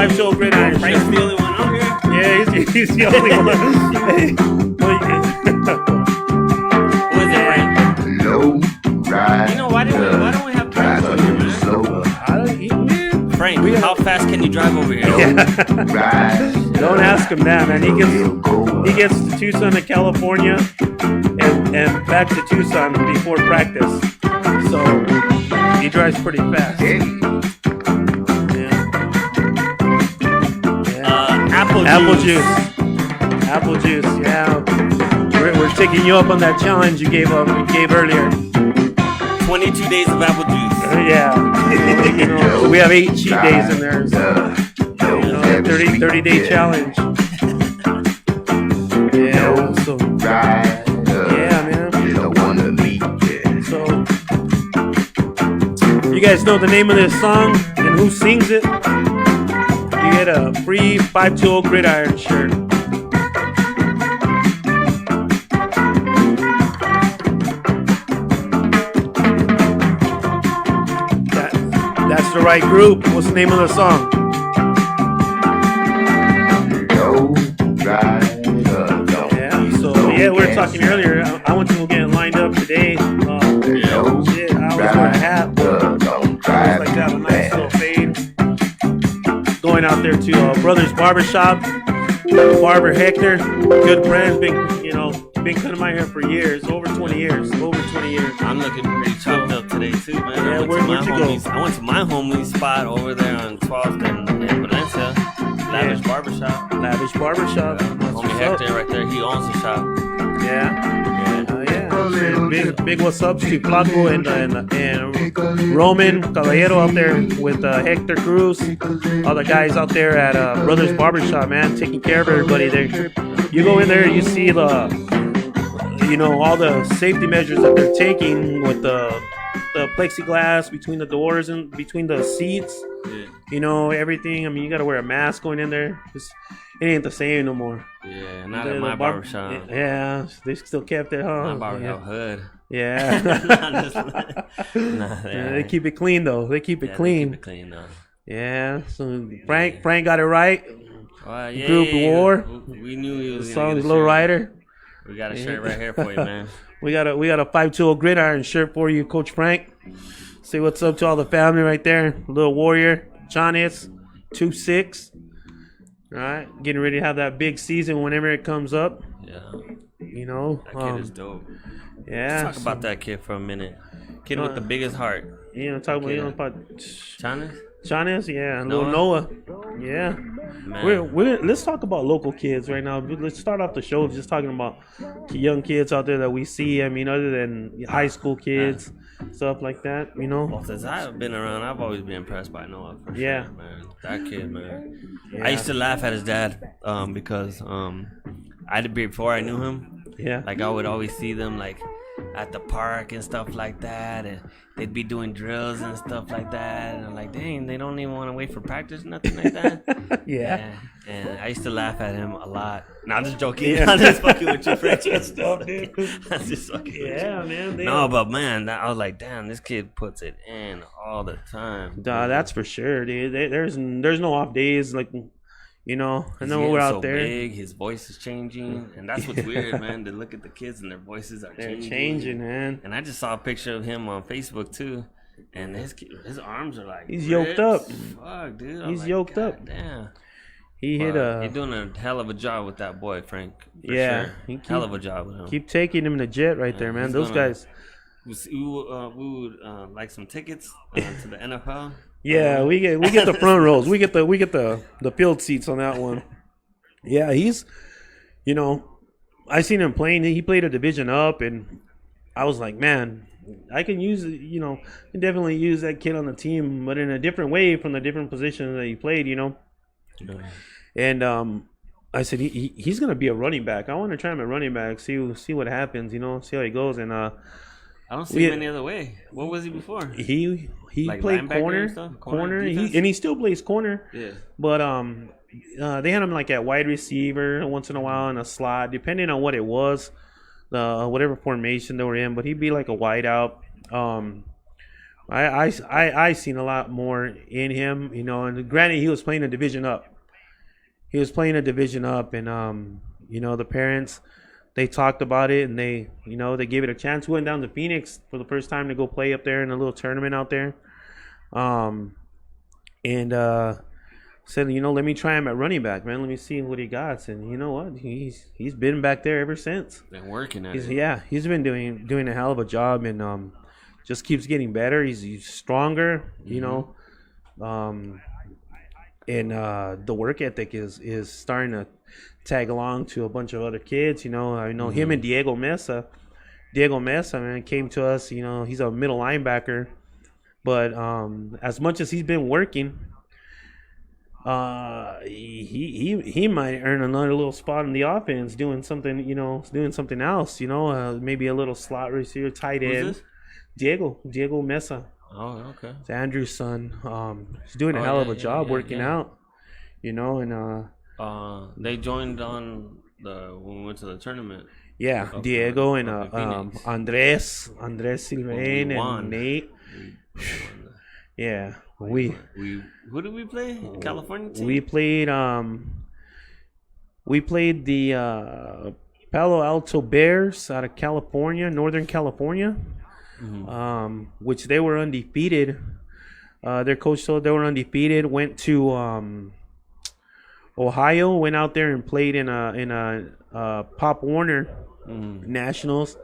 5-tool gridiron. Frank's the only one out here. Yeah, he's the only one. Who is it, Frank? Low ride. You know, why don't we have Frank over here, man? Frank, how fast can you drive over here? Don't ask him that, man. He gets to Tucson to California and back to Tucson before practice. So he drives pretty fast. Yeah. Apple juice. Yeah. We're taking you up on that challenge you gave earlier. 22 days of apple juice. Yeah. You know, we have 8 cheat days in there. So, 30-day challenge. Yeah. So, yeah, man. So, you guys know the name of this song and who sings it? You get a free 5-tool gridiron shirt. That's the right group. What's the name of the song? Yeah, so we were talking earlier. I went to go get lined up today. I was wearing a hat. I was like that, a nice little fade. Going out there to Brothers Barbershop. Barber Hector, good friend, been cutting my hair for years, over 20 years. I'm looking pretty chopped up today too, man. Yeah, where'd you go? I went to my homie spot over there on 12th and Valencia, Lavish Barbershop. Homie Hector right there, he owns the shop. Yeah. Big what's ups to Flaco and Roman Caballero out there with Hector Cruz. All the guys out there at Brothers Barbershop, man, taking care of everybody there. You go in there, you see all the safety measures that they're taking with the plexiglass between the doors and between the seats. Yeah. Everything. I mean, you got to wear a mask going in there. It ain't the same no more. Yeah, not at my barbershop. Yeah, they still kept it, huh? My barbershop hood. Yeah. They keep it clean, though. They keep it clean. Yeah, so Frank got it right. Group War. We knew he was the song's Low Rider. We got a shirt right here for you, man. we got a 5-tool gridiron shirt for you, Coach Frank. Say what's up to all the family right there. Little Warrior, John is 2-6. All right, getting ready to have that big season whenever it comes up. Yeah. That kid is dope. Yeah. Let's talk about that kid for a minute. Kid with the biggest heart. Talk about Chanes? Yeah, little Noah. Yeah. Let's talk about local kids right now. Let's start off the show just talking about young kids out there that we see. I mean, other than high school kids, stuff like that, Well, since I've been around, I've always been impressed by Noah. For sure, man. That kid, man. Yeah. I used to laugh at his dad because before I knew him, like I would always see them like at the park and stuff like that, and they'd be doing drills and stuff like that, and I'm like, dang, they don't even want to wait for practice, nothing like that. Yeah. And I used to laugh at him a lot. No, I'm just joking. I'm just fucking with you, French. That's tough, dude. I'm just fucking with you. Man. But man, I was like, damn, this kid puts it in all the time. That's for sure, dude. There's no off days, like. And then we're out there. Big, his voice is changing, and that's what's weird, man. To look at the kids and their voices are changing, man. And I just saw a picture of him on Facebook too, and his arms are like he's yoked up. Fuck, dude. He's yoked up. Damn. He's doing a hell of a job with that boy, Frank. Sure. Hell of a job with him. Keep taking him in the jet right there, man. Those guys. We would like some tickets to the NFL. Yeah, we get the front rows. We get the field seats on that one. Yeah, he's, I seen him playing. He played a division up, and I was like, man, I can use can definitely use that kid on the team, but in a different way from the different positions that he played, Yeah. And I said he's gonna be a running back. I want to try him at running back, see what happens, see how he goes, and I don't see him any other way. What was he before? He played corner, and he still plays corner. Yeah. But they had him like at wide receiver once in a while in a slot, depending on what it was, whatever formation they were in. But he'd be like a wide out. I seen a lot more in him, you know. And granted, he was playing a division up. And you know, the parents, they talked about it, and they gave it a chance. We went down to Phoenix for the first time to go play up there in a little tournament out there. And said, you know, let me try him at running back, man. Let me see what he got. And you know what? He's been back there ever since. Been working at it. Yeah, he's been doing a hell of a job, and just keeps getting better. He's stronger, you know. And the work ethic is starting to tag along to a bunch of other kids. You know, I know him and Diego Mesa. Man, came to us. You know, he's a middle linebacker, but as much as he's been working, he might earn another little spot in the offense, doing something. You know, doing something else. You know, maybe a little slot receiver, tight end. Who's this? Diego Mesa. Oh, okay. It's Andrew's son. He's doing a hell of a job working out. You know, and they joined on when we went to the tournament. Yeah, Diego and Andres Silvain and Nate. Yeah, who did we play? California team? We played the Palo Alto Bears out of California, Northern California. Which they were undefeated. Their coach told they were undefeated. Went to Ohio, went out there and played in a Pop Warner Nationals,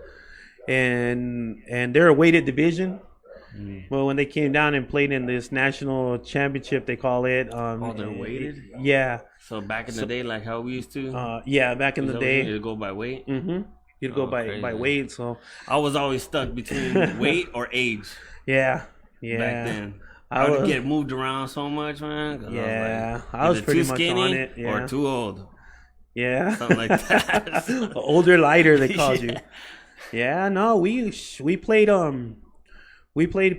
and they're a weighted division. Well, when they came down and played in this national championship, they call it. They're weighted. Yeah. So back in the day, like how we used to. Yeah, back in the day, you go by weight. You'd go by weight. So I was always stuck between weight or age. Yeah. Back then, I would get moved around so much, man. Yeah, I was pretty much on it. Yeah. Or too old. Yeah, something like that. Older, lighter, they called you. Yeah, no, we played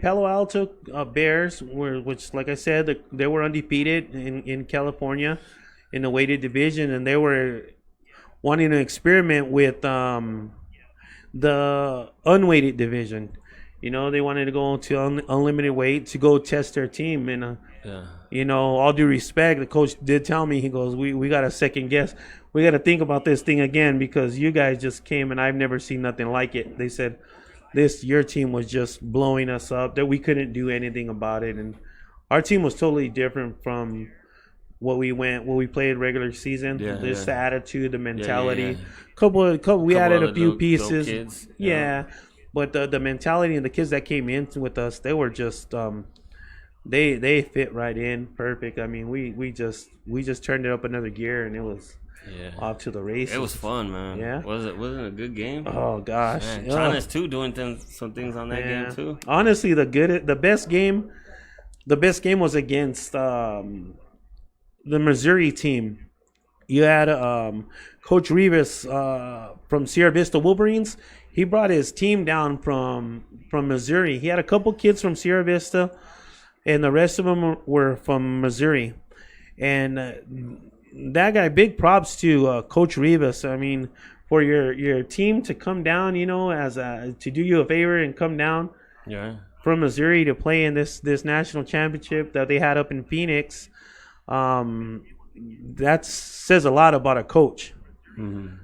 Palo Alto Bears, which, like I said, they were undefeated in California in the weighted division, and they were wanting to experiment with the unweighted division. You know, they wanted to go to unlimited weight to go test their team. And, you know, all due respect, the coach did tell me, he goes, we got to second guess. We got to think about this thing again because you guys just came and I've never seen nothing like it. They said, your team was just blowing us up, that we couldn't do anything about it. And our team was totally different from what we played regular season. The attitude, the mentality. Couple we added a few pieces. Kids, but the mentality and the kids that came in with us, they were just they fit right in perfect. I mean, we just turned it up another gear and it was off to the races. It was fun, man. Yeah, wasn't it a good game? Oh gosh, China's too doing some things on that game too. Honestly, the best game was against the Missouri team. You had Coach Rivas from Sierra Vista Wolverines. He brought his team down from Missouri. He had a couple kids from Sierra Vista, and the rest of them were from Missouri. And that guy, big props to Coach Rivas. I mean, for your team to come down, you know, to do you a favor and come down from Missouri to play in this national championship that they had up in Phoenix. That says a lot about a coach.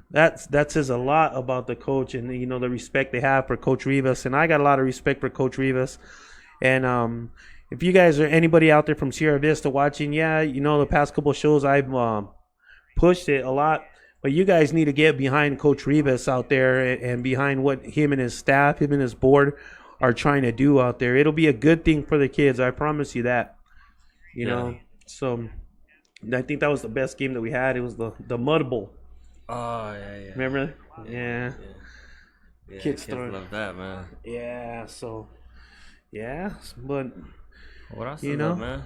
That says a lot about the coach and, you know, the respect they have for Coach Rivas. And I got a lot of respect for Coach Rivas. And if you guys are anybody out there from Sierra Vista watching, you know, the past couple of shows I've pushed it a lot. But you guys need to get behind Coach Rivas out there and behind what him and his staff, him and his board are trying to do out there. It'll be a good thing for the kids. I promise you that. You know, so I think that was the best game that we had. It was the Mud Bowl. Oh, yeah. Remember? Yeah. Kids love that, man. Yeah, so, but what else you know, man?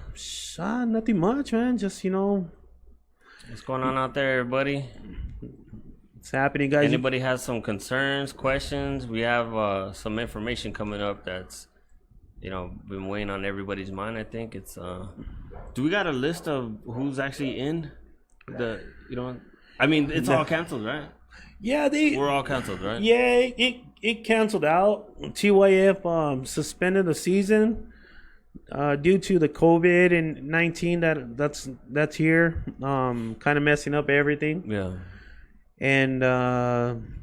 Nothing much, man. Just, you know. What's going on out there, everybody? It's happening, guys. Anybody has some concerns, questions? We have some information coming up that's, you know, been weighing on everybody's mind. I think it's do we got a list of who's actually in I mean, it's all canceled, right? Yeah, we're all canceled, right? Yeah, it canceled out. TYF suspended the season due to the COVID-19 that's here, kind of messing up everything. Yeah. And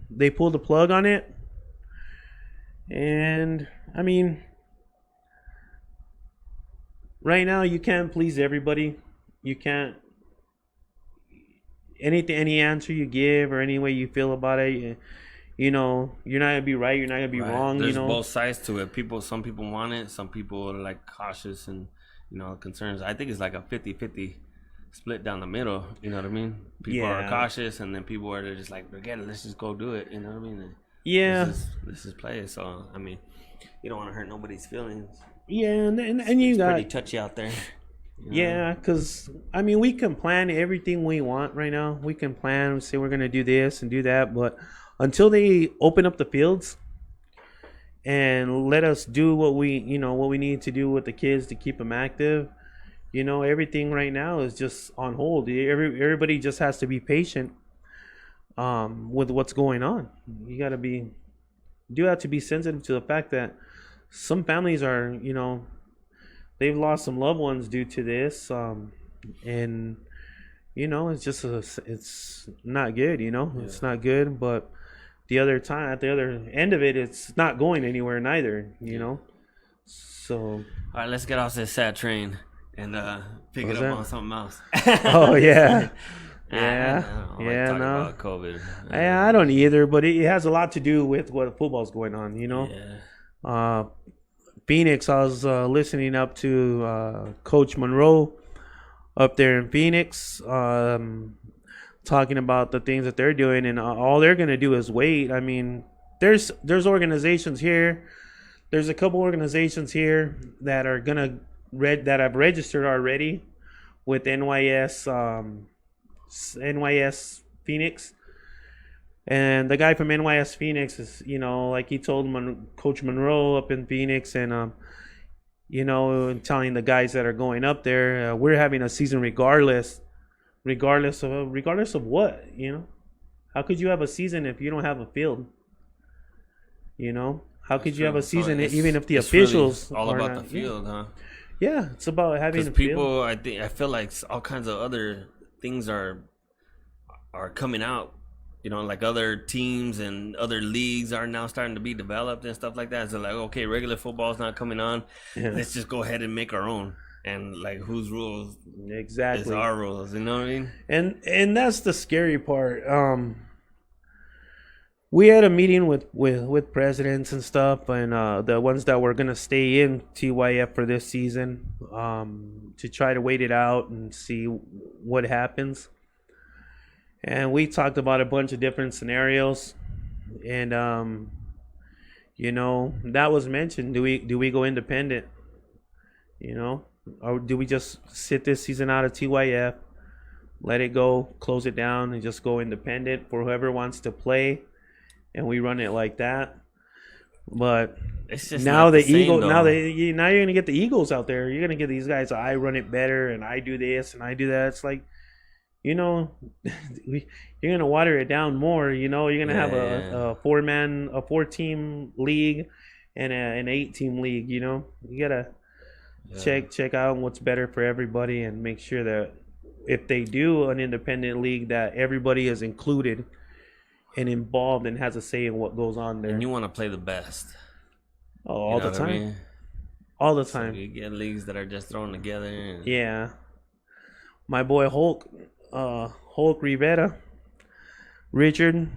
they pulled the plug on it. And I mean, right now you can't please everybody. You can't. Any answer you give or any way you feel about it, you know, you're not gonna be right. You're not gonna be wrong. There's you know, both sides to it. Some people want it. Some people are like cautious and, you know, concerns. I think it's like a 50-50 split down the middle. You know what I mean? People are cautious, and then people are just like, forget it. Let's just go do it. You know what I mean? And let's just play it. So I mean, you don't want to hurt nobody's feelings. Yeah, and you it's got pretty touchy out there. You know? Yeah, because, I mean, we can plan everything we want right now. We can plan and say we're going to do this and do that. But until they open up the fields and let us do what we need to do with the kids to keep them active, you know, everything right now is just on hold. Everybody just has to be patient with what's going on. You have to be sensitive to the fact that some families are, you know, they've lost some loved ones due to this, and you know, it's just it's not good. You know, it's not good. But at the other end of it, it's not going anywhere neither. You know, so all right, let's get off this sad train and pick it up on something else. Oh yeah. I don't like about COVID. I don't either, but it has a lot to do with what football's going on. You know. Yeah. Phoenix, I was listening up to Coach Monroe up there in Phoenix, talking about the things that they're doing, and all they're going to do is wait. I mean, there's organizations here. There's a couple organizations here that are that have registered already with NYS Phoenix. And the guy from NYS Phoenix is, you know, like he told Coach Monroe up in Phoenix, and you know, telling the guys that are going up there, we're having a season regardless of what, you know. How could you have a season if you don't have a field? You know, how could you have a season even if the officials really all about the field, huh? Yeah, it's about having a people. field. I feel like all kinds of other things are coming out. You know, like other teams and other leagues are now starting to be developed and stuff like that. So like, okay, regular football's not coming on. Yeah. Let's just go ahead and make our own. And like, whose rules? Exactly. Is our rules. You know what I mean? And that's the scary part. We had a meeting with presidents and stuff, and the ones that were gonna stay in TYF for this season, to try to wait it out and see what happens. And we talked about a bunch of different scenarios, and you know, that was mentioned. Do we go independent? You know, or do we just sit this season out of TYF, let it go, close it down, and just go independent for whoever wants to play, and we run it like that? But it's just now the Eagles. Now you're gonna get the Eagles out there. You're gonna get these guys. I run it better, and I do this, and I do that. It's like, you know, you're gonna water it down more. You know, you're gonna have a 4-team league and an 8-team league. You know, you gotta check out what's better for everybody and make sure that if they do an independent league, that everybody is included and involved and has a say in what goes on there. And you want to play the best. Oh, all the time. I mean? All the time. So you get leagues that are just thrown together. And... Yeah. My boy Hulk Rivera, Richard,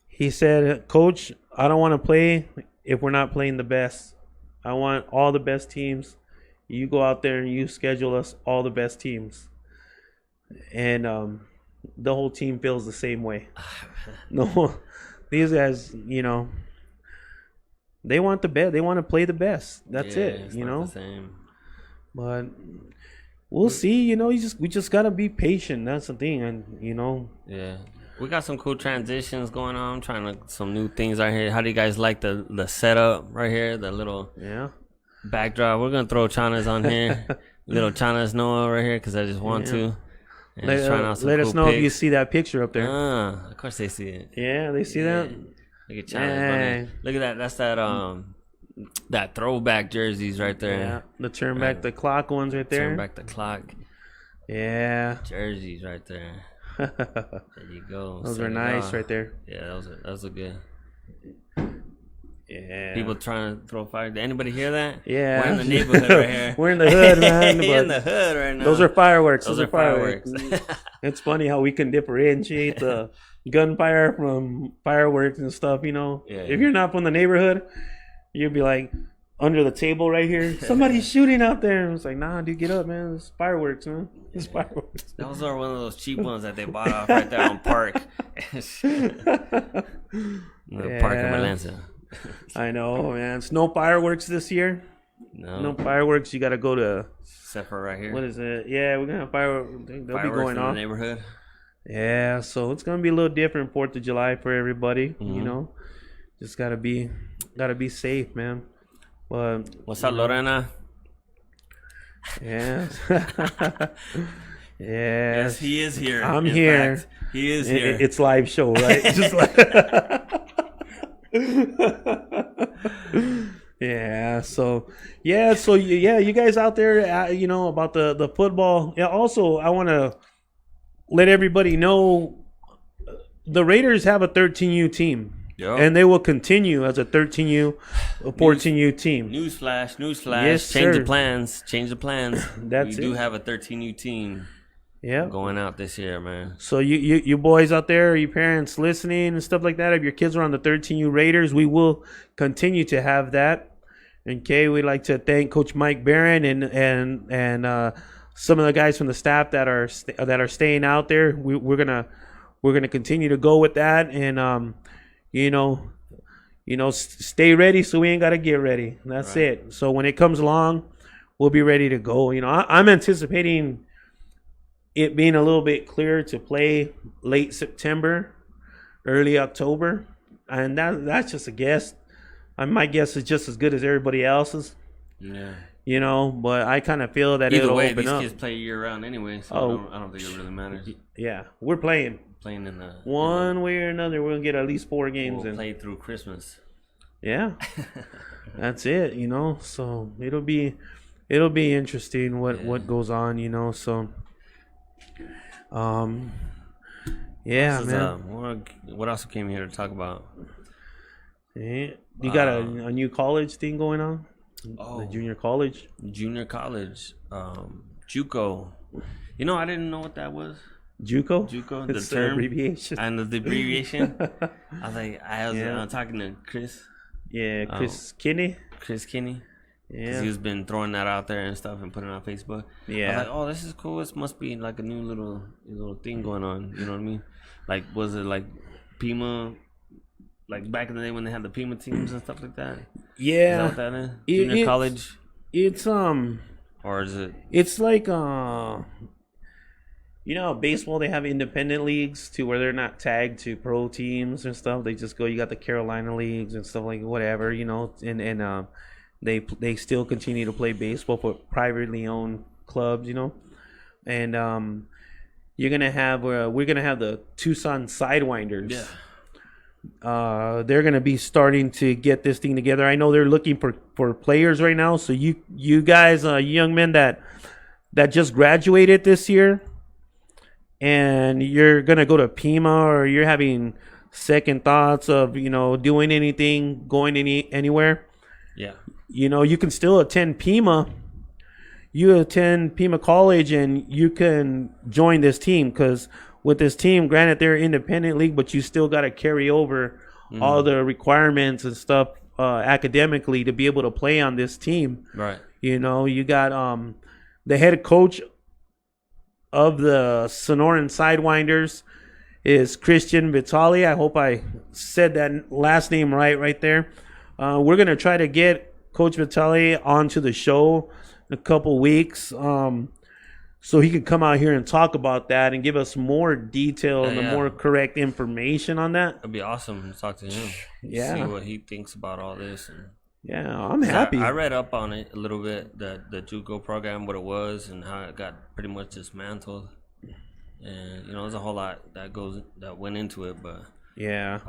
he said, Coach, I don't want to play if we're not playing the best. I want all the best teams. You go out there and you schedule us all the best teams. And the whole team feels the same way. No, these guys, you know, they want the best. They want to play the best. That's it. You know. The same. But we'll see. You know, we just gotta be patient. That's the thing, and you know. Yeah, we got some cool transitions going on. Some new things out here. How do you guys like the setup right here? The little backdrop. We're gonna throw Chanas on here. Little Chanas Noah right here because I just want to. Let us know if you see that picture up there. Of course they see it. Yeah, they see that. Look at China's Look at that. That's that throwback jerseys right there. Yeah, the turn back the clock ones right there. Turn back the clock. Yeah. Jerseys right there. There you go. Those are nice right there. Yeah, those are good. Yeah. People trying to throw fire. Did anybody hear that? Yeah. We're in the neighborhood right here. We're in the hood, man. In the hood right now. Those are fireworks. Those are fireworks. It's funny how we can differentiate the gunfire from fireworks and stuff, you know. Yeah, if you're not from the neighborhood, you'd be like under the table right here. Somebody's shooting out there. It's like, nah, dude, get up, man. It's fireworks, man. It's fireworks. Those are one of those cheap ones that they bought off right there on Park. Park in Valencia. I know, man. It's no fireworks this year. No fireworks. You got to go to. Except for right here. What is it? Yeah, we're gonna have fireworks. They'll be going in off. The neighborhood. Yeah, so it's gonna be a little different 4th of July for everybody. You know, just gotta be safe, man. But what's up, Lorena? Yeah. Yes, he is here. I'm here. Fact, he is here. It's live show, right? Just like. So you guys out there, you know, about the football. Yeah, also I want to let everybody know the Raiders have a 13U team. Yep. And they will continue as a 13U, a 14U team. Newsflash. Yes, change sir. the plans. We do have a 13U team. Yeah, going out this year, man. So you boys out there, your parents listening and stuff like that, if your kids are on the 13U Raiders, we will continue to have that. Okay, we'd like to thank Coach Mike Barron and some of the guys from the staff that are staying out there. We're gonna continue to go with that, and you know, stay ready so we ain't gotta get ready. That's right. It. So when it comes along, we'll be ready to go. You know, I'm anticipating it being a little bit clearer to play late September, early October, and that's just a guess. My guess is just as good as everybody else's. Yeah. You know, but I kind of feel that either way, open these up. kids play year round anyway, so I don't think it really matters. Yeah, we're playing in the one way or another. We'll get at least 4 games. We'll play through Christmas. Yeah, that's it. You know, so it'll be interesting what goes on. You know, so. Yeah, man. What else came here to talk about? Yeah. You got a new college thing going on? The junior college? Junior college. JUCO. You know, I didn't know what that was. JUCO? JUCO, the term. Abbreviation. And the abbreviation. I was talking to Chris. Yeah, Chris Kinney. Chris Kinney. Yeah. Because he's been throwing that out there and stuff and putting it on Facebook. Yeah. I was like, oh, this is cool. This must be like a new little thing going on. You know what I mean? Like, was it like Pima? Like back in the day when they had the Pima teams and stuff like that? Yeah. Is that what that is? Junior college? It's, or is it? It's like, you know, baseball, they have independent leagues to where they're not tagged to pro teams and stuff. They just go, you got the Carolina leagues and stuff like whatever, you know, and they still continue to play baseball for privately owned clubs, you know, and we're gonna have the Tucson Sidewinders. Yeah. They're gonna be starting to get this thing together. I know they're looking for players right now. So you guys, young men that just graduated this year, and you're gonna go to Pima, or you're having second thoughts of doing anything, going anywhere. Yeah. You can still attend Pima. You attend Pima College, and you can join this team, because with this team, granted they're independent league, but you still got to carry over all the requirements and stuff academically to be able to play on this team. Right. You got the head coach of the Sonoran Sidewinders is Christian Vitali. I hope I said that last name right there. We're going to try to get Coach Vitali onto the show in a couple weeks, so he could come out here and talk about that and give us more detail and the more correct information on that. It'd be awesome to talk to him. Yeah. See what he thinks about all this. I'm happy. I read up on it a little bit, the JUCO program, what it was, and how it got pretty much dismantled. And there's a whole lot that went into it, but yeah,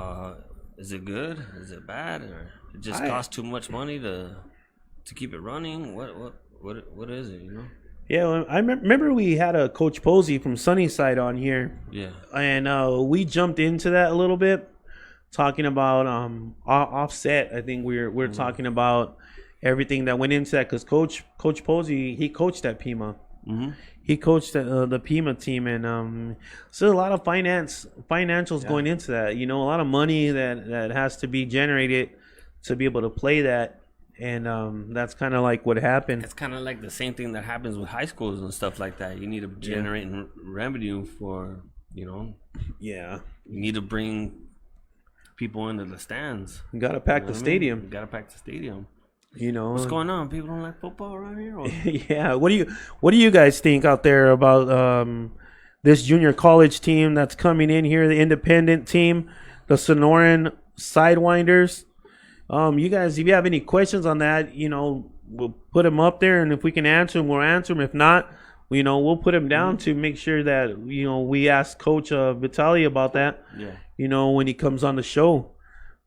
Is it good? Is it bad? Or it just costs too much money to keep it running? What is it? You know? Yeah, well, I remember we had a Coach Posey from Sunnyside on here. Yeah. And we jumped into that a little bit, talking about offset. I think we're talking about everything that went into that because Coach Posey, he coached at Pima. Mm-hmm. He coached the Pima team, and so a lot of financials going into that. You know, a lot of money that has to be generated to be able to play that, and that's kind of like what happened. It's kind of like the same thing that happens with high schools and stuff like that. You need to generate revenue for, you know. Yeah. You need to bring people into the stands. You gotta pack the stadium. You gotta pack the stadium. You know what's going on? People don't like football around here. Or? Yeah. What do you guys think out there about this junior college team that's coming in here, the independent team, the Sonoran Sidewinders? You guys, if you have any questions on that, you know, we'll put them up there, and if we can answer them, we'll answer them. If not, you know, we'll put them down to make sure that, you know, we ask Coach Vitali about that. Yeah. You know, when he comes on the show.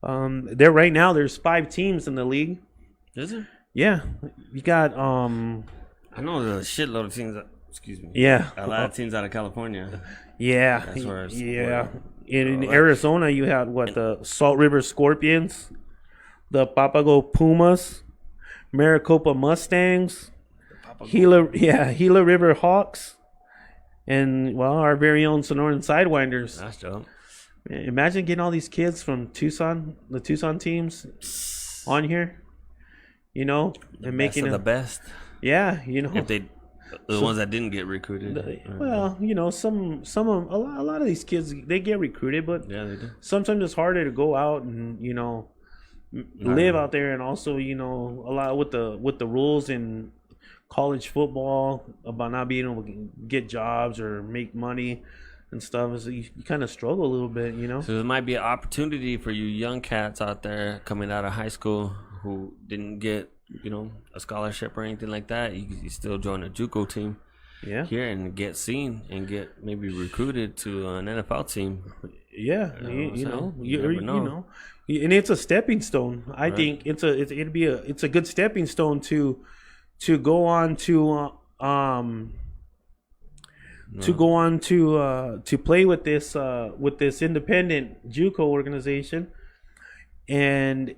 Right now there's 5 teams in the league. Is it? Yeah, you got I know there's a shitload of teams. Excuse me. Yeah, a lot of teams out of California. Yeah, that's where it's, yeah. In Arizona, you had the Salt River Scorpions, the Papago Pumas, Maricopa Mustangs, Gila River Hawks, and our very own Sonoran Sidewinders. That's dope. Imagine getting all these kids from Tucson, the Tucson teams, on here. You know, and making the best. Yeah, you know, if the ones that didn't get recruited. Well, you know, some of a lot of these kids, they get recruited, but yeah, they do. Sometimes it's harder to go out and, you know, live out there, and also, you know, a lot with the rules in college football about not being able to get jobs or make money and stuff. So you kind of struggle a little bit, you know. So there might be an opportunity for you young cats out there coming out of high school who didn't get, you know, a scholarship or anything like that. You still join a JUCO team here and get seen and get maybe recruited to an NFL team. Yeah, you know, and it's a stepping stone. I think it's a good stepping stone to go on to play with this independent JUCO organization, and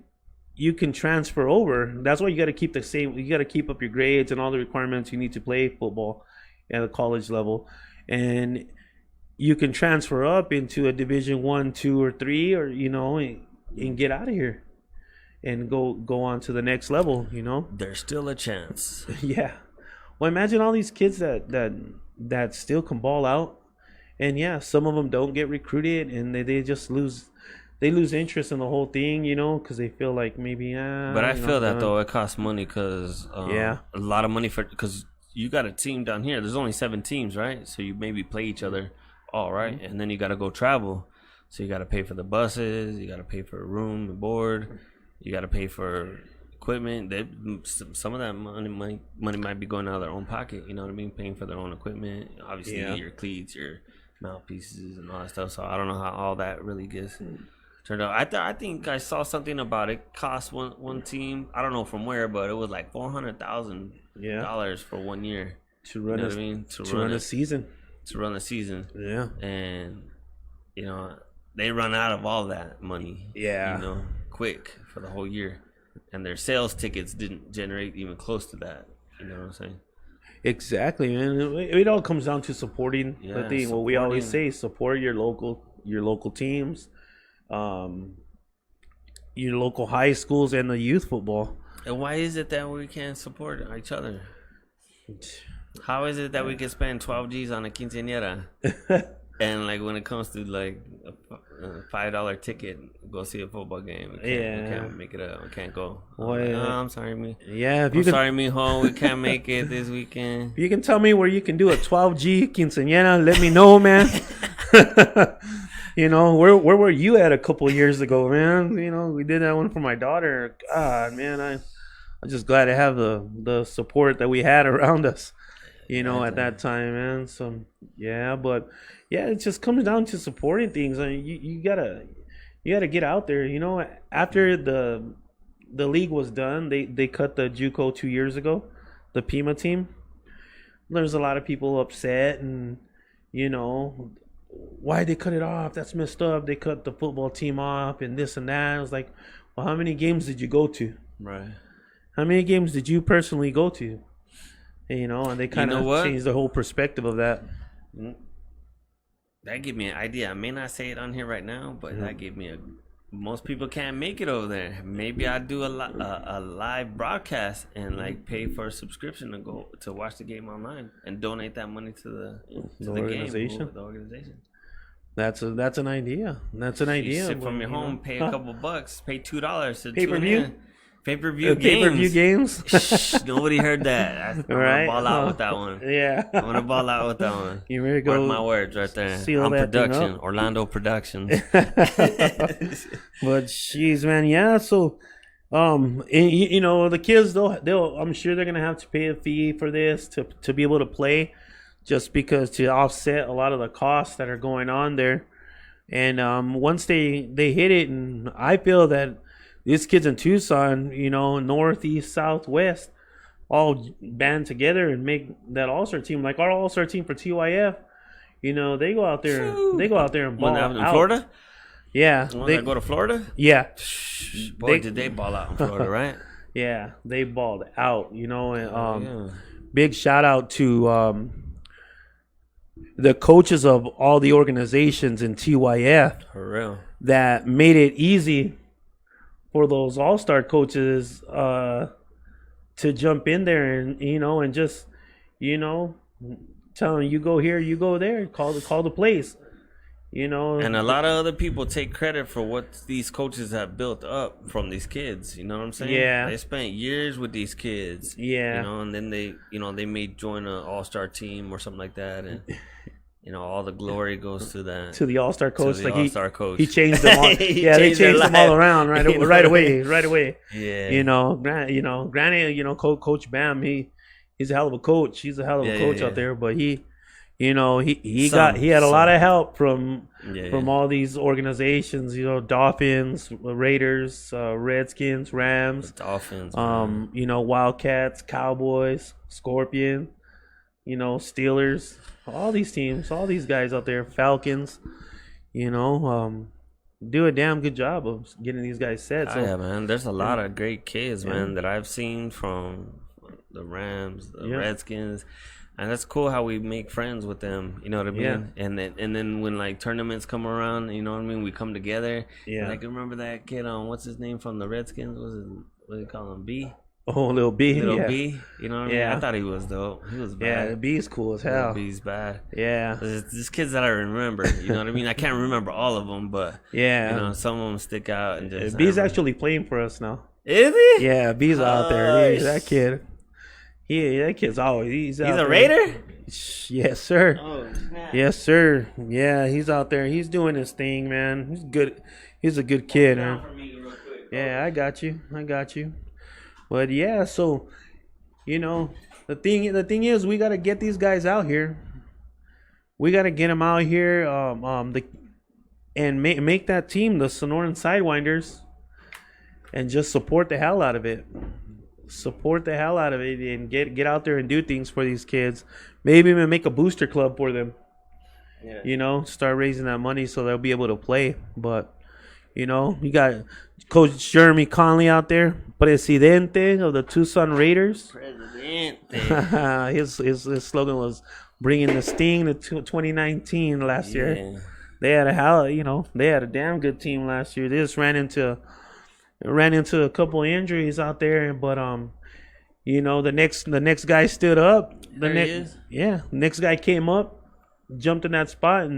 you can transfer over. That's why you got to keep the same. You got to keep up your grades and all the requirements you need to play football at the college level, and you can transfer up into a Division 1, 2, or 3, or, you know, and get out of here and go on to the next level. You know, there's still a chance. Yeah. Well, imagine all these kids that still can ball out, and some of them don't get recruited, and they just lose. They lose interest in the whole thing, you know, because they feel like maybe. But I feel that though it costs money because a lot of money because you got a team down here. There's only 7 teams, right? So you maybe play each other, all right, and then you got to go travel. So you got to pay for the buses, you got to pay for a room and board, you got to pay for equipment. Some of that money might be going out of their own pocket. You know what I mean? Paying for their own equipment. Obviously, your cleats, your mouthpieces, and all that stuff. So I don't know how all that really gets turned out. I think I saw something about it cost one team. I don't know from where, but it was like $400,000 for 1 year to run. You know what I mean? To run a season. To run a season. Yeah. And you know they run out of all that money. Yeah. You know, quick for the whole year, and their sales tickets didn't generate even close to that. You know what I'm saying? Exactly, man. It all comes down to supporting the thing. What we always say: support your local teams. Your local high schools and the youth football. And why is it that we can't support each other? How is it that we can spend 12 G's on a quinceañera and like when it comes to like a $5 ticket, go see a football game, we can't make it up. We can't go. I'm sorry, me. Yeah, sorry, mijo. We can't make it this weekend. If you can tell me where you can do a 12G quinceañera, let me know, man. You know, where were you at a couple of years ago, man? You know, we did that one for my daughter. God, man, I'm just glad to have the support that we had around us, you know, at that time, man. So, it just comes down to supporting things. I mean, You got to get out there. You know, after the league was done, they cut the JUCO 2 years ago, the Pima team. There's a lot of people upset, and you know, why they cut it off? That's messed up. They cut the football team off, and this and that. I was like, well, how many games did you go to? Right. How many games did you personally go to? And, you know, and they kind of changed the whole perspective of that. That gave me an idea. I may not say it on here right now, but that gave me most people can't make it over there. Maybe I do a live broadcast and like pay for a subscription to go to watch the game online and donate that money to the organization. Game, the organization. That's an idea. That's an idea. You sit from your home, pay a couple bucks, pay $2 to pay-per-view. Pay-per-view games. Shh, nobody heard that. I'm gonna ball out with that one. Yeah. I'm gonna ball out with that one. You ready to go? Mark my words right there. Seal on that production, Orlando Productions. But jeez, man, yeah. So, you know, the kids they'll I'm sure they're gonna have to pay a fee for this to be able to play, just because to offset a lot of the costs that are going on there. And once they hit it, and I feel that these kids in Tucson, you know, north, east, south, west, all band together and make that all-star team. Like our all-star team for TYF, you know, they go out there and ball out. In Florida? Yeah. They go to Florida? Yeah. Boy, did they ball out in Florida, right? Yeah, they balled out, you know. And big shout out to the coaches of all the organizations in TYF. For real. That made it easy for those all-star coaches to jump in there and, you know, and just, you know, tell them you go here, you go there, call the place, you know. And a lot of other people take credit for what these coaches have built up from these kids. You know what I'm saying? Yeah. They spent years with these kids. Yeah. You know, and then they may join an all-star team or something like that, and you know, all the glory goes to that. To the all-star coach. To the all-star coach. He changed them all. Yeah, they changed them all around right away. Yeah. You know, granted, you know, Coach Bam, he's a hell of a coach. He's a hell of a coach out there, but he had a lot of help from all these organizations, you know, Dolphins, Raiders, Redskins, Rams, Dolphins, you know, Wildcats, Cowboys, Scorpion, you know, Steelers. All these teams, all these guys out there, Falcons, you know, do a damn good job of getting these guys set. So, yeah, man, there's a lot of great kids, man, that I've seen from the Rams, the Redskins, and that's cool how we make friends with them. You know what I mean? Yeah. And then when like tournaments come around, you know what I mean, we come together. Yeah. Like, remember that kid what's his name from the Redskins? What do you call him? B. Oh, Lil B. B. You know what I mean? I thought he was dope. He was bad. Yeah, the B's cool as hell. B's bad. Yeah. There's kids that I remember. You know what I mean? I can't remember all of them, but you know, some of them stick out. And just B's actually playing for us now. Is he? Yeah, B's out there. That kid. That kid's always he's out there. A Raider? Yes, sir. Oh, snap. Yes, sir. Yeah, he's out there. He's doing his thing, man. He's good. He's a good kid, man. Yeah, I got you. But yeah, so you know, the thing is, we gotta get these guys out here. We gotta get them out here, and make that team, the Sonoran Sidewinders, and just support the hell out of it. Support the hell out of it, and get out there and do things for these kids. Maybe even make a booster club for them. Yeah. You know, start raising that money so they'll be able to play. But you know, you got Coach Jeremy Conley out there, Presidente of the Tucson Raiders. Presidente. his slogan was bringing the sting to 2019 last year. They had a damn good team last year. They just ran into a couple injuries out there, but you know, the next guy stood up. Next guy came up, jumped in that spot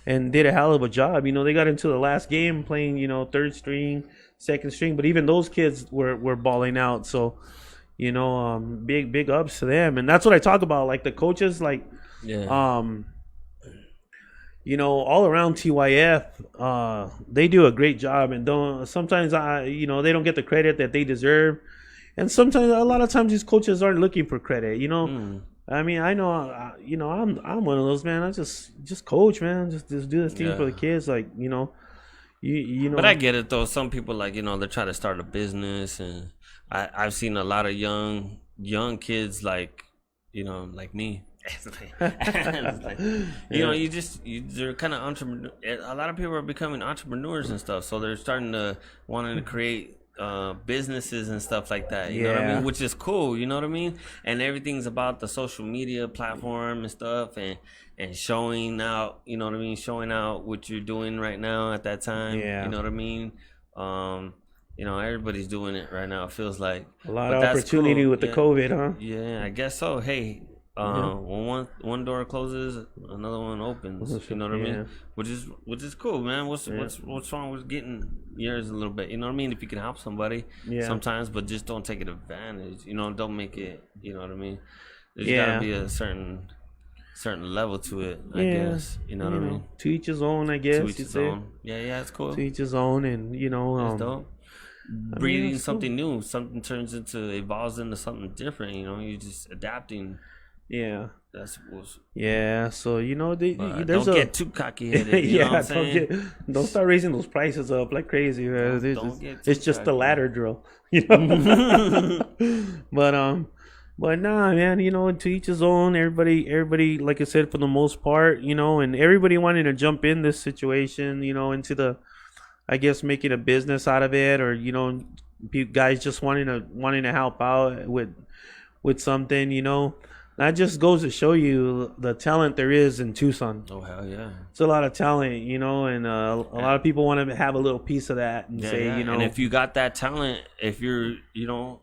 and did a hell of a job. You know, they got into the last game playing, you know, third string, second string, but even those kids were balling out. So, you know, big ups to them. And that's what I talk about, like the coaches, like you know, all around TYF, they do a great job, and sometimes they don't get the credit that they deserve. And sometimes, a lot of times, these coaches aren't looking for credit, you know. I mean, I know, you know, I'm one of those, man. I just coach, man. Just do this thing for the kids, like, you know. you know. But I get it though. Some people like they try to start a business, and I've seen a lot of young kids like like me. They're kind of entrepreneur. A lot of people are becoming entrepreneurs and stuff, so they're starting to wanting to create businesses and stuff like that. You know what I mean? Which is cool. You know what I mean? And everything's about the social media platform and stuff, and showing out. You know what I mean? Showing out what you're doing right now at that time. Yeah. You know what I mean? Everybody's doing it right now. It feels like a lot of opportunity with the COVID, huh? Yeah, I guess so. Hey. When one door closes, another one opens. You know what I mean? Which is cool, man. What's wrong with getting yours a little bit? You know what I mean? If you can help somebody, sometimes, but just don't take it advantage. Don't make it. You know what I mean? There's gotta be a certain level to it. I guess. You know what I mean? To each his own, I guess. To each his own. Yeah, it's cool. To each his own, and it's dope. Breathing something new, something evolves into something different. You're just adapting. Yeah, that's what's. Yeah, so there's don't get too cocky headed. You know what I'm saying? Don't start raising those prices up like crazy. It's just the ladder drill, But nah, man. To each his own. Everybody, like I said, for the most part, and everybody wanting to jump in this situation, into the, I guess, making a business out of it, or guys just wanting to help out with something, That just goes to show you the talent there is in Tucson. Oh, hell yeah. It's a lot of talent, and a lot of people want to have a little piece of that and say. And if you got that talent, if you're, you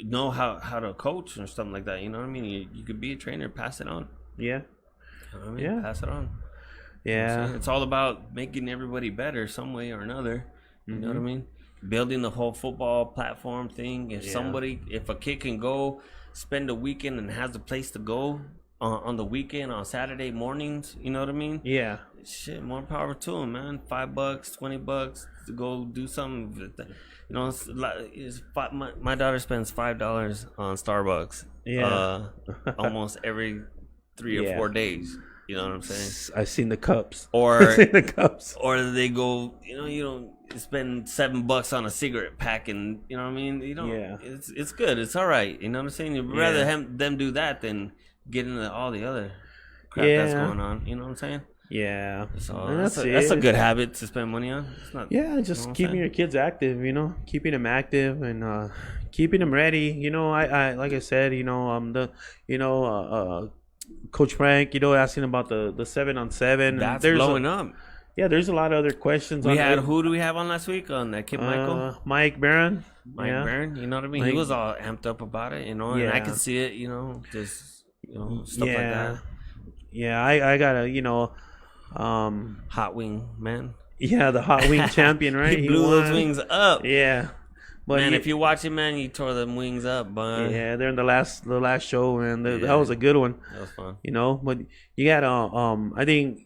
know how to coach or something like that, you know what I mean? You could be a trainer, pass it on. Yeah. You know what I mean? Yeah. Pass it on. Yeah. It's all about making everybody better some way or another. You know what I mean? Building the whole football platform thing. If a kid can go spend a weekend and has a place to go on the weekend on Saturday mornings, you know what I mean? Yeah. Shit, more power to him, man. $5, $20 to go do something. My daughter spends $5 on Starbucks. Yeah. Almost every 3 or 4 days. You know what I'm saying? I've seen the cups. Or they go, you don't spend $7 on a cigarette pack, and you know what I mean. It's good. It's all right. You know what I'm saying? You'd rather them do that than get into all the other crap that's going on. You know what I'm saying? Yeah. So that's a good habit to spend money on. It's not. Yeah, just keeping your kids active. Keeping them active and keeping them ready. I like I said. Coach Frank, asking about the 7-on-7. That's blowing up. Yeah, there's a lot of other questions. Who do we have on last week? On that kid, Michael? Mike Barron. Barron, you know what I mean? He was all amped up about it, and I could see it, just, stuff like that. Yeah, I got a, Hot wing, man. Yeah, the hot wing champion, right? He blew those wings up. Yeah. But man, if you watch it, man, you tore them wings up, but yeah, they're in the last show, man. That was a good one. That was fun. But you got I think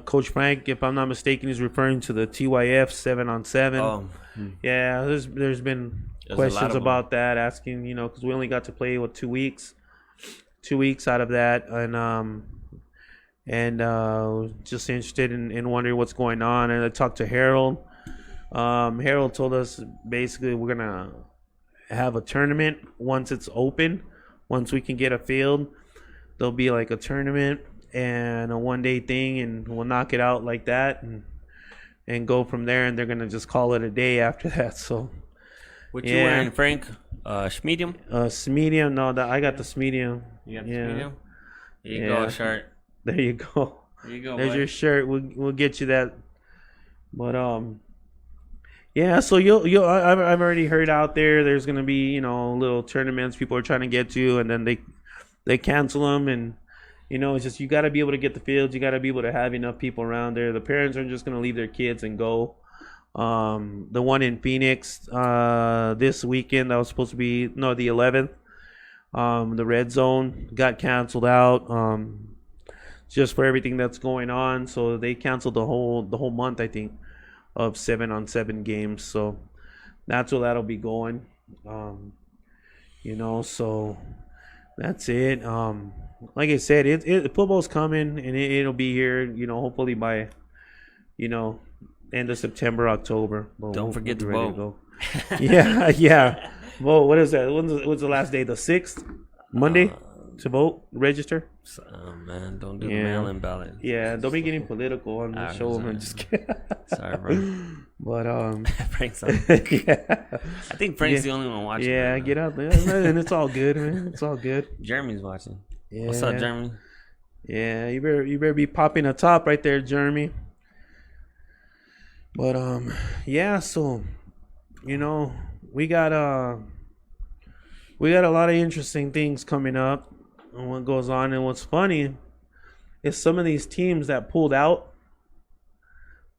Coach Frank, if I'm not mistaken, is referring to the TYF 7-on-7. Yeah, there's been questions about that, asking, because we only got to play 2 weeks out of that, and just interested in wondering what's going on. And I talked to Harold. Harold told us basically we're gonna have a tournament once it's open. Once we can get a field, there'll be like a tournament and a 1-day thing, and we'll knock it out like that and go from there. And they're gonna just call it a day after that. So, what you wearing, Frank? Smedium? Smedium. No, I got the Smedium. You got the Smedium? There you go, shirt. There you go. There you go. There's boy. your shirt. We'll get you that. But yeah, so I've already heard out there's gonna be little tournaments people are trying to get to, and then they cancel them, and it's just you got to be able to get the fields, you got to be able to have enough people around there. The parents aren't just gonna leave their kids and go. The one in Phoenix this weekend that was supposed to be the 11th, the Red Zone got canceled out just for everything that's going on, so they canceled the whole month, I think, of 7-on-7 games. So that's where that'll be going. So that's it. Like I said, football's coming, and it'll be here, hopefully by you know, end of September, October. But Don't forget to ready vote. Yeah, yeah. Well, what is that? When's the last day? The 6th? Monday to vote, register. Man, don't do the mail-in ballot. Yeah, don't be getting political on the show. I'm just kidding. Sorry, bro. But Frank's on. yeah, I think Frank's the only one watching. yeah, right now. get out there, and it's all good, man. It's all good. Jeremy's watching. Yeah. What's up, Jeremy? Yeah, you better be popping a top right there, Jeremy. But yeah, so you know, we got a lot of interesting things coming up and what goes on. And what's funny is some of these teams that pulled out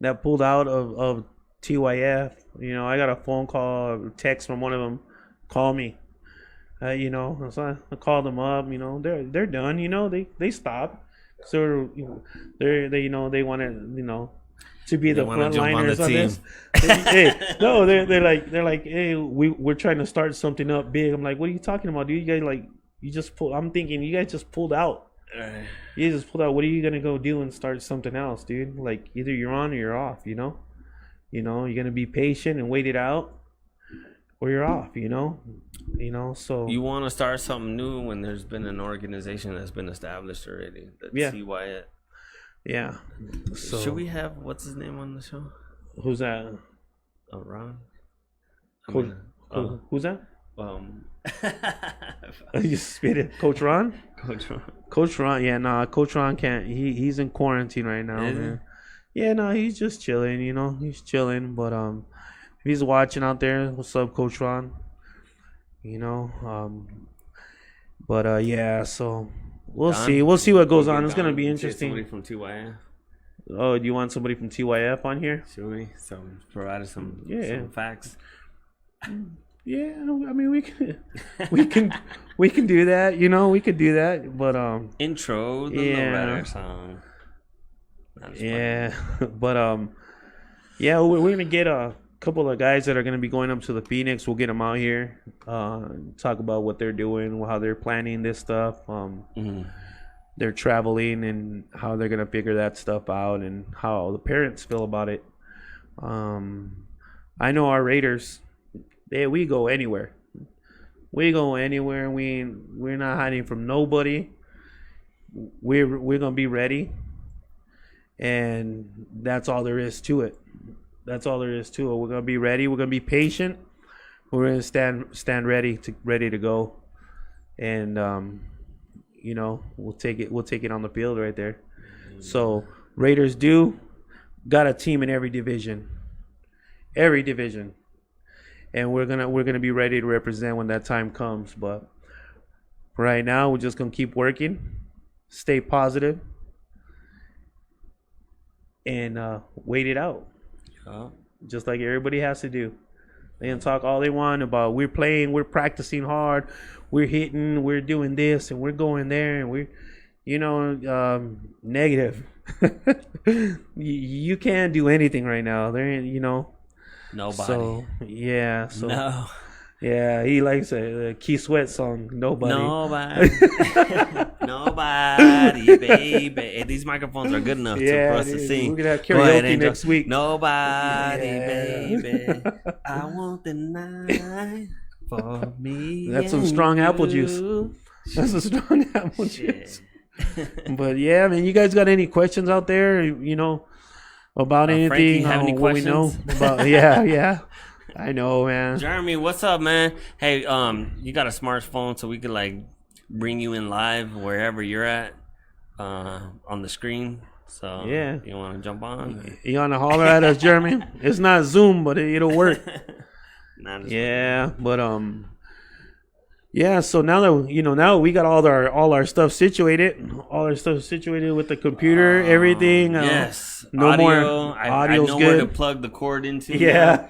of TYF. You know, I got a phone call, a text from one of them, call me. You know, so I called them up. You know, they're done. You know, they stopped. So they you know, they wanted, you know, to be the frontliners on this. Hey, no, they're like, hey, we're trying to start something up big. I'm like, what are you talking about, dude? You guys you just pulled. I'm thinking you guys just pulled out. You just pulled out. What are you gonna go do and start something else, dude? Like either you're on or you're off. You know, you're gonna be patient and wait it out, or you're off. You know. So you want to start something new when there's been an organization that's been established already. That's CYF. Yeah. So should we have what's his name on the show? Who's that? Ron. Who's that? You spit it, Coach Ron. Coach Ron. Yeah, nah, Coach Ron can't. He's in quarantine right now, man. Yeah, no, he's just chilling. You know, he's chilling. But if he's watching out there, what's up, Coach Ron? You know, but yeah, so. We'll see what goes on. It's gonna be interesting. Somebody from TYF. Oh, do you want somebody from TYF on here? Should we? Provide some facts. Yeah, I mean we can do that. You know, we could do that. But intro the Lowrider song. Yeah, but yeah, we're gonna get a couple of guys that are gonna be going up to the Phoenix. We'll get them out here, talk about what they're doing, how they're planning this stuff. They're traveling and how they're gonna figure that stuff out and how the parents feel about it. I know our Raiders, we go anywhere. We go anywhere. We're not hiding from nobody. We're gonna be ready, and that's all there is to it. That's all there is to it. We're gonna be ready. We're gonna be patient. We're gonna stand ready to go, and you know, we'll take it on the field right there. So Raiders got a team in every division, and we're gonna be ready to represent when that time comes. But right now, we're just gonna keep working, stay positive, and wait it out. Just like everybody has to do. They can talk all they want about we're playing, we're practicing hard, we're hitting, we're doing this, and we're going there, and we're, you know, negative. You can't do anything right now. There ain't, you know. Nobody. So yeah. So no. Yeah, he likes a Keith Sweat song. Nobody. Nobody, baby. Hey, these microphones are good enough for us to sing. We're gonna have karaoke next week. Nobody, baby. I want the night for me. That's some strong apple juice. That's a strong apple juice. But yeah, man, you guys got any questions out there? You know, about anything? Frankie, have any what questions? we know about? Yeah. I know, man. Jeremy, what's up, man? Hey, you got a smartphone, so we could like bring you in live wherever you're at on the screen. So yeah, you want to jump on? You want to holler at us, Jeremy? It's not Zoom, but it'll work. Yeah, but yeah. So now that we got all our stuff situated, with the computer, everything. Yes, no audio. more audio's I know good. where to plug the cord into. Yeah.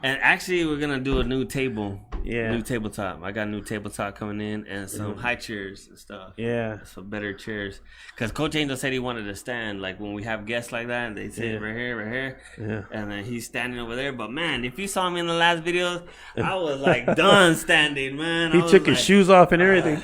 And actually, we're gonna do a new table. Yeah. New tabletop. I got a new tabletop coming in and some high chairs and stuff. Yeah. Some better chairs. Because Coach Angel said he wanted to stand. Like when we have guests like that, they sit right here. Yeah. And then he's standing over there. But man, if you saw me in the last videos, I was like done standing, man. He took his shoes off and everything.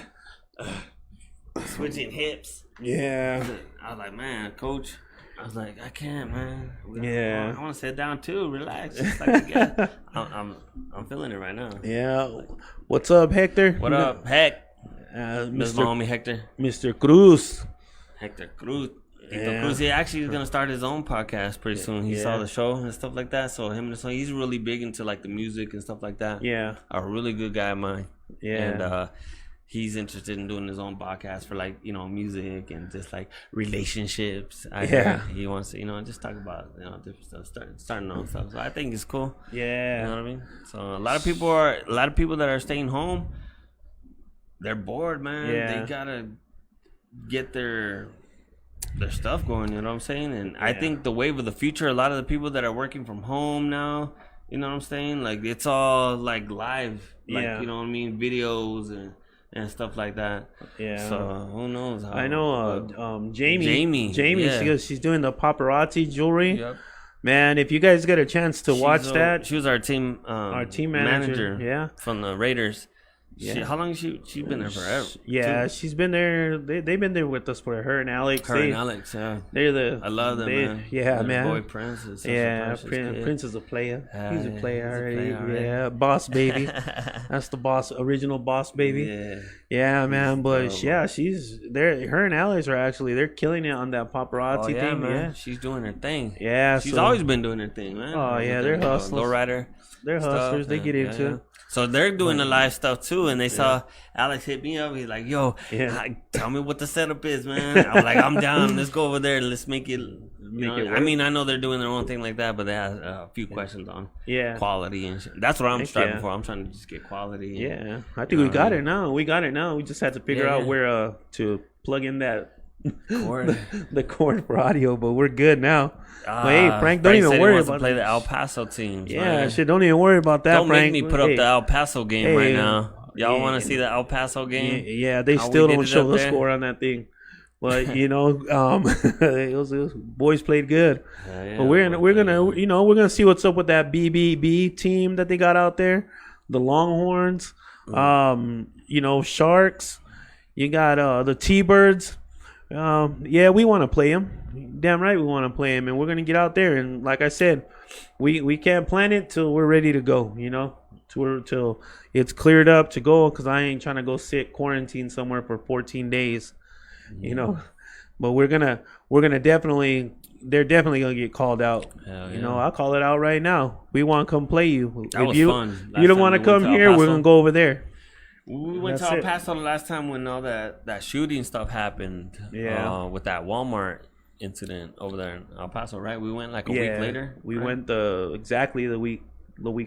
Switching hips. Yeah. I was like, man, Coach. I was like, I can't, man. Yeah. I want to sit down too. Relax. Just like again. I'm feeling it right now. Yeah. What's up, Hector? What up, Heck? This is my Mr. homie Hector. Mr. Cruz. Hector Cruz. Yeah. Cruz. He actually is gonna start his own podcast pretty soon. He saw the show and stuff like that. So him and his son, he's really big into like the music and stuff like that. Yeah. A really good guy of mine. Yeah. And he's interested in doing his own podcast for like, you know, music and just like relationships. He wants to, you know, just talk about, you know, different stuff, starting on stuff. So I think it's cool. Yeah. You know what I mean? So a lot of people that are staying home, they're bored, man. Yeah. They gotta get their stuff going, you know what I'm saying? And I think the wave of the future, a lot of the people that are working from home now, you know what I'm saying? Like it's all like live, like you know what I mean, videos and stuff like that. Yeah. So who knows? I know Jamie. Yeah. She's doing the paparazzi jewelry. Yep. Man, if you guys get a chance to watch that, she was our team manager. Yeah. From the Raiders. Yeah. How long has she been there forever? Yeah, too? She's been there. They've been there with us for her and Alex. And Alex, yeah. I love them, man. Yeah, and man. Boy Prince is Prince is a player. He's a player already. Right? Yeah, boss baby. That's the boss, original boss baby. Yeah, man. But she's there. Her and Alex are actually they're killing it on that paparazzi thing. Man. Yeah, she's doing her thing. Yeah, she's always been doing her thing, man. Oh yeah, they're hustlers. Lowrider. They're hustlers. They get into it. So they're doing the live stuff too, and they saw Alex hit me up. He's like, "Yo, tell me what the setup is, man." I'm like, "I'm down. Let's go over there and let's make it." I mean, I know they're doing their own thing like that, but they have a few questions on quality and shit. That's what I'm striving for. I'm trying to just get quality. Yeah, I think we got it now. We got it now. We just had to figure out where to plug in that cord, the cord for audio, but we're good now. Hey, Frank, don't even worry about play the El Paso teams. Yeah, man. shit, don't even worry about that. Don't Frank. make me put up the El Paso game right now. Y'all want to see the El Paso game? Yeah, they still don't show the score on that thing. But you know, it was boys played good. But we're gonna see what's up with that BBB team that they got out there, the Longhorns, you know, Sharks. You got the T-Birds. We want to play them. Damn right, we want to play them, and we're gonna get out there. And like I said, we can't plan it till we're ready to go. You know, till it's cleared up to go. Because I ain't trying to go sit quarantine somewhere for 14 days. You know, but we're gonna definitely. They're definitely gonna get called out. You know, I'll call it out right now. We want to come play you. That was fun. You don't want to come here, we're gonna go over there. We went to El Paso the last time when all that shooting stuff happened. With that Walmart incident over there in El Paso, right? We went like a week later. We went exactly the week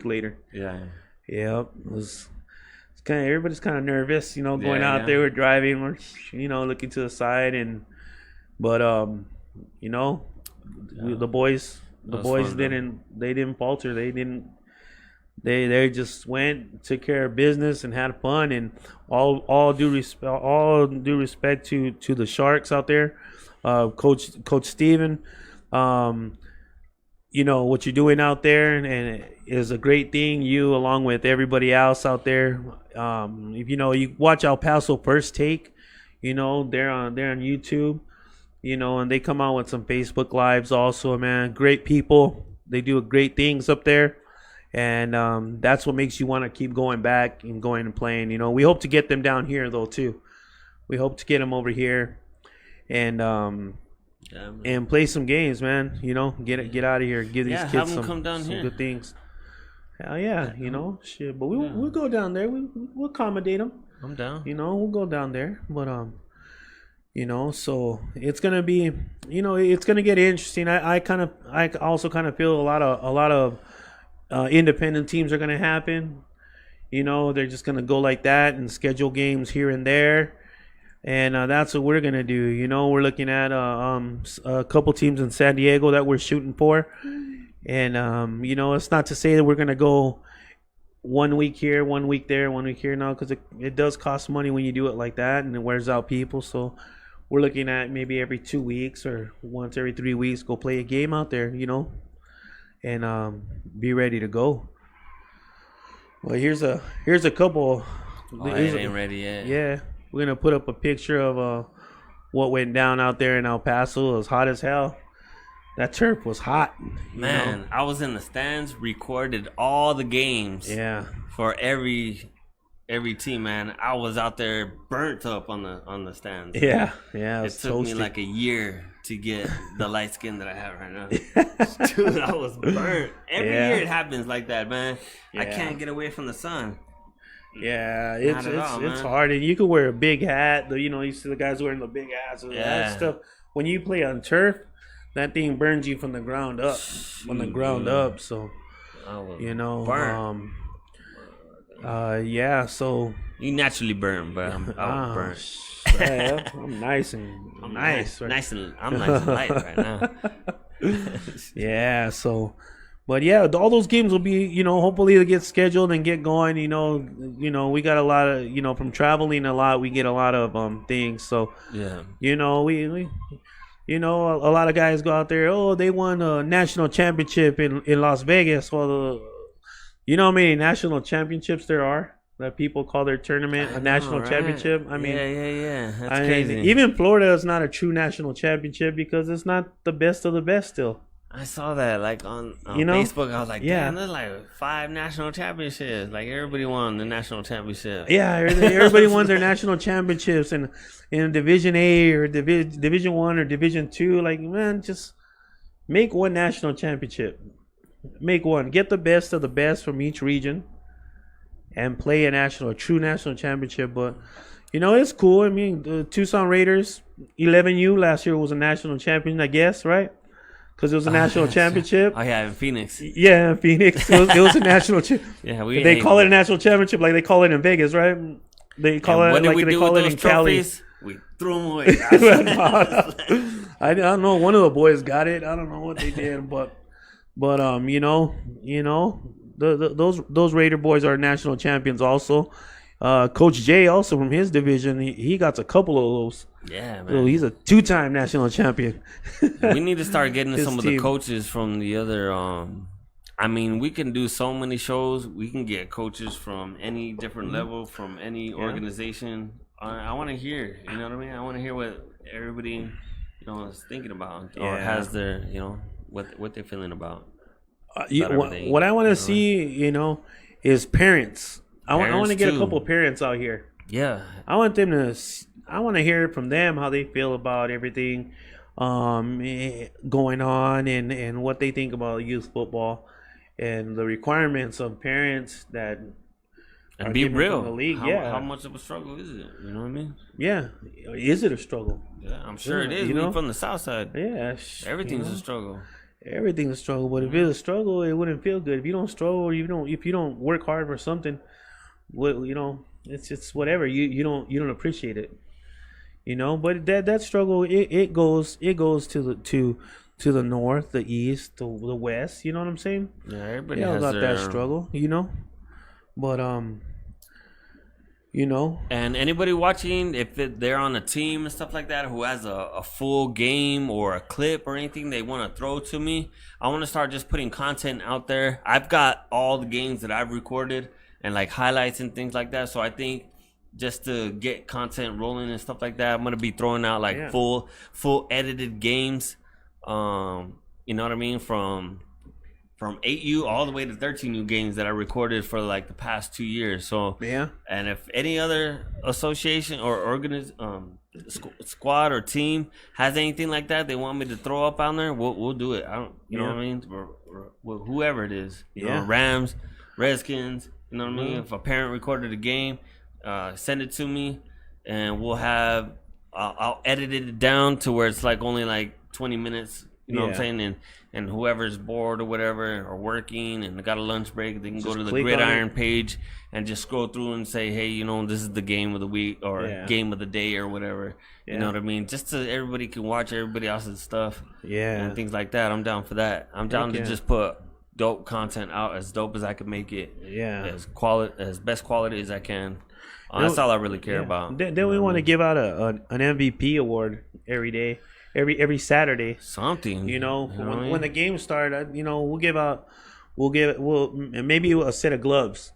later. Yeah. It was kind of everybody's kind of nervous, you know, going out there. We're driving, we're looking to the side, but you know, the boys didn't falter. They just went, took care of business, and had fun. And all due respect to the Sharks out there, Coach Steven. You know what you're doing out there, and it is a great thing. You, along with everybody else out there, if you watch El Paso First Take, you know they're on YouTube, you know, and they come out with some Facebook Lives also. Man, great people. They do great things up there. And that's what makes you want to keep going back and going and playing. You know, we hope to get them down here though too. We hope to get them over here, and play some games, man. You know, get out of here, give these kids some good things. Hell yeah, you know, shit. But we'll go down there. We'll accommodate them. I'm down. You know, we'll go down there. But you know, so it's gonna be, you know, it's gonna get interesting. I also kind of feel a lot of independent teams are going to happen. You know, they're just going to go like that and schedule games here and there. And that's what we're going to do. You know, we're looking at a couple teams in San Diego that we're shooting for. And, you know, it's not to say that we're going to go 1 week here, 1 week there, 1 week here. No, because it does cost money when you do it like that, and it wears out people. So we're looking at maybe every 2 weeks or once every 3 weeks, go play a game out there, you know. And be ready to go. Well, here's a couple. It ain't ready yet. Yeah, we're gonna put up a picture of what went down out there in El Paso. It was hot as hell. that turf was hot. Man, I was in the stands, recorded all the games. Yeah. For every team, man. I was out there burnt up on the stands. Yeah, yeah. It took me like a year to get the light skin that I have right now. Dude, I was burnt. Every year it happens like that, man. Yeah. I can't get away from the sun. Yeah, it's hard. And you can wear a big hat. You see the guys wearing the big hats and that stuff. When you play on turf, that thing burns you from the ground up. So, burnt. Yeah, so you naturally burn, but I was burnt. I'm nice and I'm nice. I'm nice and light right now. Yeah, so, but yeah, all those games will be, hopefully they get scheduled and get going. We got a lot of, from traveling a lot, we get a lot of things. So yeah, we a lot of guys go out there. Oh, they won a national championship in Las Vegas. Well, you know how many national championships there are that people call their tournament a national championship? I mean, yeah. That's crazy. Even Florida is not a true national championship because it's not the best of the best still. I saw that on Facebook. I was like, damn, there's like 5 national championships. Like everybody won the national championship. Yeah, everybody won their national championships in Division A or Division 1 or Division 2. Like, man, just make one national championship. Make one. Get the best of the best from each region and play a true national championship. But, it's cool. I mean, the Tucson Raiders, 11U last year was a national champion, I guess, right? Because it was a national championship. Oh, yeah, in Phoenix. Yeah, in Phoenix. It was a national championship. Yeah, they call it a national championship like they call it in Vegas, right? They call it like they call it in Cali. We threw them away. I don't know. One of the boys got it. I don't know what they did, but those Raider boys are national champions also. Coach Jay also from his division, he got a couple of those. Yeah, man. So he's a 2-time national champion. We need to start getting some of the coaches from the other. We can do so many shows. We can get coaches from any different level, from any organization. I want to hear. You know what I mean? I want to hear what everybody, is thinking about or has their, what they're feeling about. What I want to see, is parents. I want to get a couple of parents out here. Yeah. I want to hear from them how they feel about everything going on and what they think about youth football and the requirements of parents that and be real. The league. How much of a struggle is it? You know what I mean? Yeah. Is it a struggle? Yeah, I'm sure it is. We're from the South Side. Yeah. Everything's a struggle. Everything's a struggle, but if it's a struggle, it wouldn't feel good. If you don't struggle, if you don't work hard for something, it's whatever. You don't appreciate it. But that struggle it goes to the north, the east, the west. You know what I'm saying? Yeah, everybody has got that struggle. But and anybody watching, if they're on a team and stuff like that who has a full game or a clip or anything they want to throw to me, I want to start just putting content out there. I've got all the games that I've recorded and like highlights and things like that. So I think just to get content rolling and stuff like that, I'm gonna be throwing out like full edited games. You know what I mean? From 8U all the way to 13U games that I recorded for like the past 2 years. So and if any other association or squad or team has anything like that they want me to throw up on there, we'll do it. You know what I mean? Or whoever it is, Rams, Redskins. You know what I mean? If a parent recorded a game, send it to me, and we'll have. I'll edit it down to where it's like only like 20 minutes. You know what I'm saying? And whoever's bored or whatever, or working and got a lunch break, they can just go to the Gridiron page and just scroll through and say, hey, this is the game of the week or game of the day or whatever. You know what I mean? Just so everybody can watch everybody else's stuff. And things like that. I'm down for that. I'm down to just put dope content out, as dope as I can make it. As best quality as I can. That's all I really care about. Then we want to give out an MVP award every day. Every Saturday, something. When the game started, we'll maybe a set of gloves.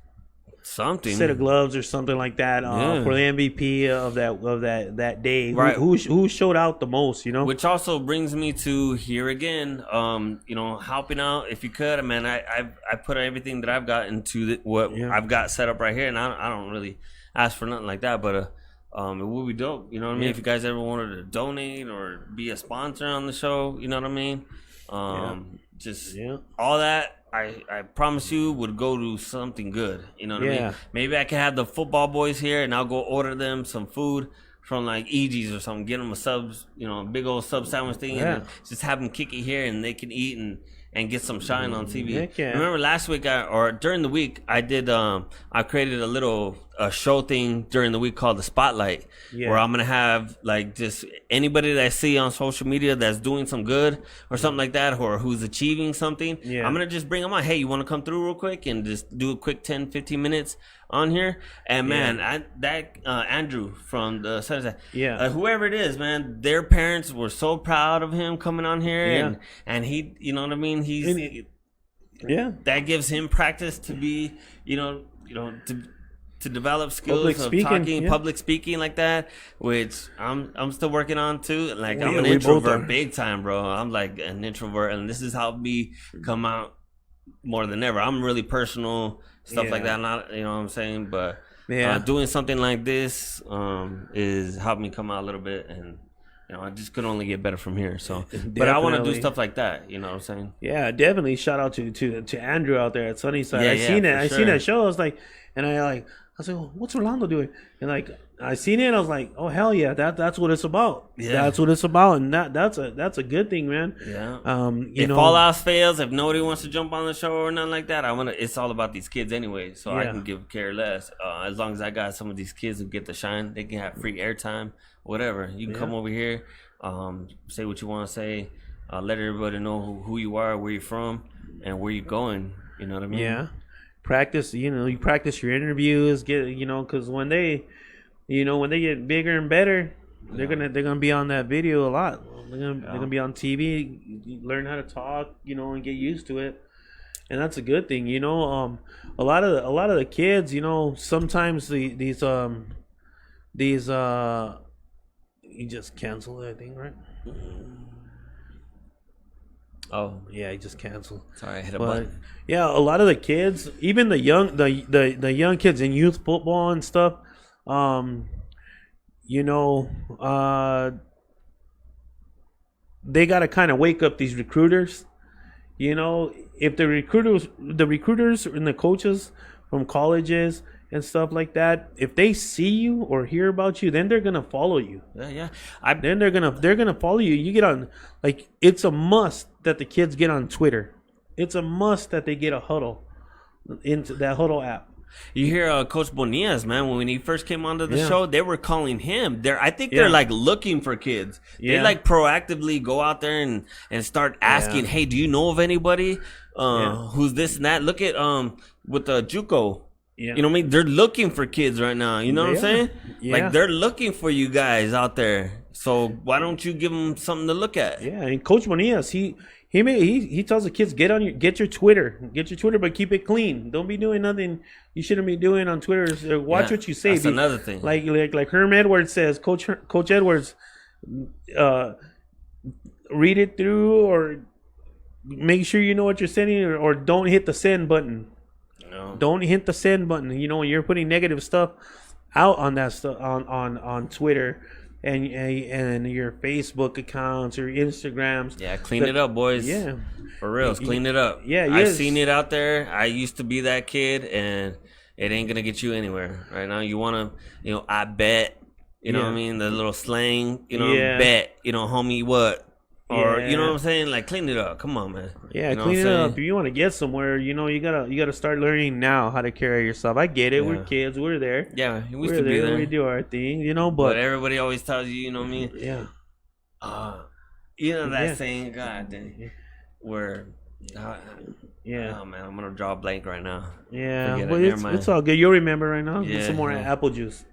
something set of gloves or something like that for the MVP of that day. Right. Who showed out the most? You know, which also brings me to here again. Helping out if you could. Man, I put everything that I've got into what I've got set up right here, and I don't really ask for nothing like that, but it would be dope. You know what I mean? If you guys ever wanted to donate or be a sponsor on the show, you know what I mean? All that. I promise you would go to something good. You know what I mean? Maybe I can have the football boys here and I'll go order them some food from like EG's or something. Get them a subs, a big old sub sandwich thing, and just have them kick it here and they can eat and get some shine on TV. Remember last week or during the week I did I created a little show thing during the week called the Spotlight, where I'm gonna have like just anybody that I see on social media that's doing some good or something like that, or who's achieving something. I'm gonna just bring them on. Hey, you want to come through real quick and just do a quick 10-15 minutes on here? And man, Andrew from the Sunset, whoever it is, man, their parents were so proud of him coming on here, and he, you know what I mean, he's that gives him practice to be, to develop skills public speaking like that, which I'm still working on too. Like I'm an introvert big time, bro. I'm like an introvert, and this has helped me come out more than ever. I'm really personal, stuff like that. Not, you know what I'm saying, but doing something like this is helped me come out a little bit, and I just could only get better from here. So, but I want to do stuff like that. You know what I'm saying? Yeah, definitely. Shout out to Andrew out there at Sunnyside. I seen it. I seen that show. I was like, I was like, oh, what's Rolando doing? And like, I seen it. And I was like, oh hell yeah, that's what it's about. That's what it's about, and that's a good thing, man. If all else fails, if nobody wants to jump on the show or nothing like that, it's all about these kids anyway. So I can give care less. As long as I got some of these kids who get the shine, they can have free airtime, whatever. You can come over here, say what you want to say, let everybody know who you are, where you're from, and where you're going. You know what I mean? Yeah. Practice, you practice your interviews, because when they get bigger and better, they're gonna be on that video a lot. They're gonna be on TV, learn how to talk, and get used to it, and that's a good thing. A lot of the kids, sometimes these you just cancel it, I think, right? Oh yeah, he just canceled. Sorry, I hit a button. Yeah, a lot of the kids, even the young kids in youth football and stuff, they got to kind of wake up these recruiters. If the recruiters and the coaches from colleges and stuff like that, if they see you or hear about you, then they're gonna follow you. Then they're gonna follow you. You get on, like, it's a must that the kids get on Twitter. It's a must that they get a Huddle, into that Huddle app. You hear Coach Bonillas, man, when he first came onto the show, they were calling him. I think they're like looking for kids. They like proactively go out there and start asking, hey, do you know of anybody who's this and that? Look at with the JUCO. You know what I mean? They're looking for kids right now. You know what I'm saying? Like, they're looking for you guys out there. So why don't you give them something to look at? Yeah, and Coach Bonillas, he tells the kids, get your Twitter, but keep it clean. Don't be doing nothing you shouldn't be doing on Twitter. Watch what you say. That's another thing. Like Herm Edwards says, Coach Edwards, read it through, or make sure you know what you're sending, or don't hit the send button. No. Don't hit the send button. When you're putting negative stuff out on that stuff on Twitter and your Facebook accounts or Instagrams. Yeah, clean it up, boys. Yeah, for real, clean it up. Yeah, I've seen it out there. I used to be that kid, and it ain't gonna get you anywhere right now. You wanna, I bet. You know what I mean? The little slang. Bet. Homie, what? Or you know what I'm saying? Like, clean it up. Come on, man. Yeah, clean it up. If you want to get somewhere, you gotta start learning now how to carry yourself. I get it. We're kids. We're there. Yeah, we used to be there. We do our thing, but everybody always tells you, you know what I mean? Yeah. That saying, God dang, where. Oh man, I'm gonna draw a blank right now. Yeah, but it's all good. You'll remember right now. Get some more apple juice.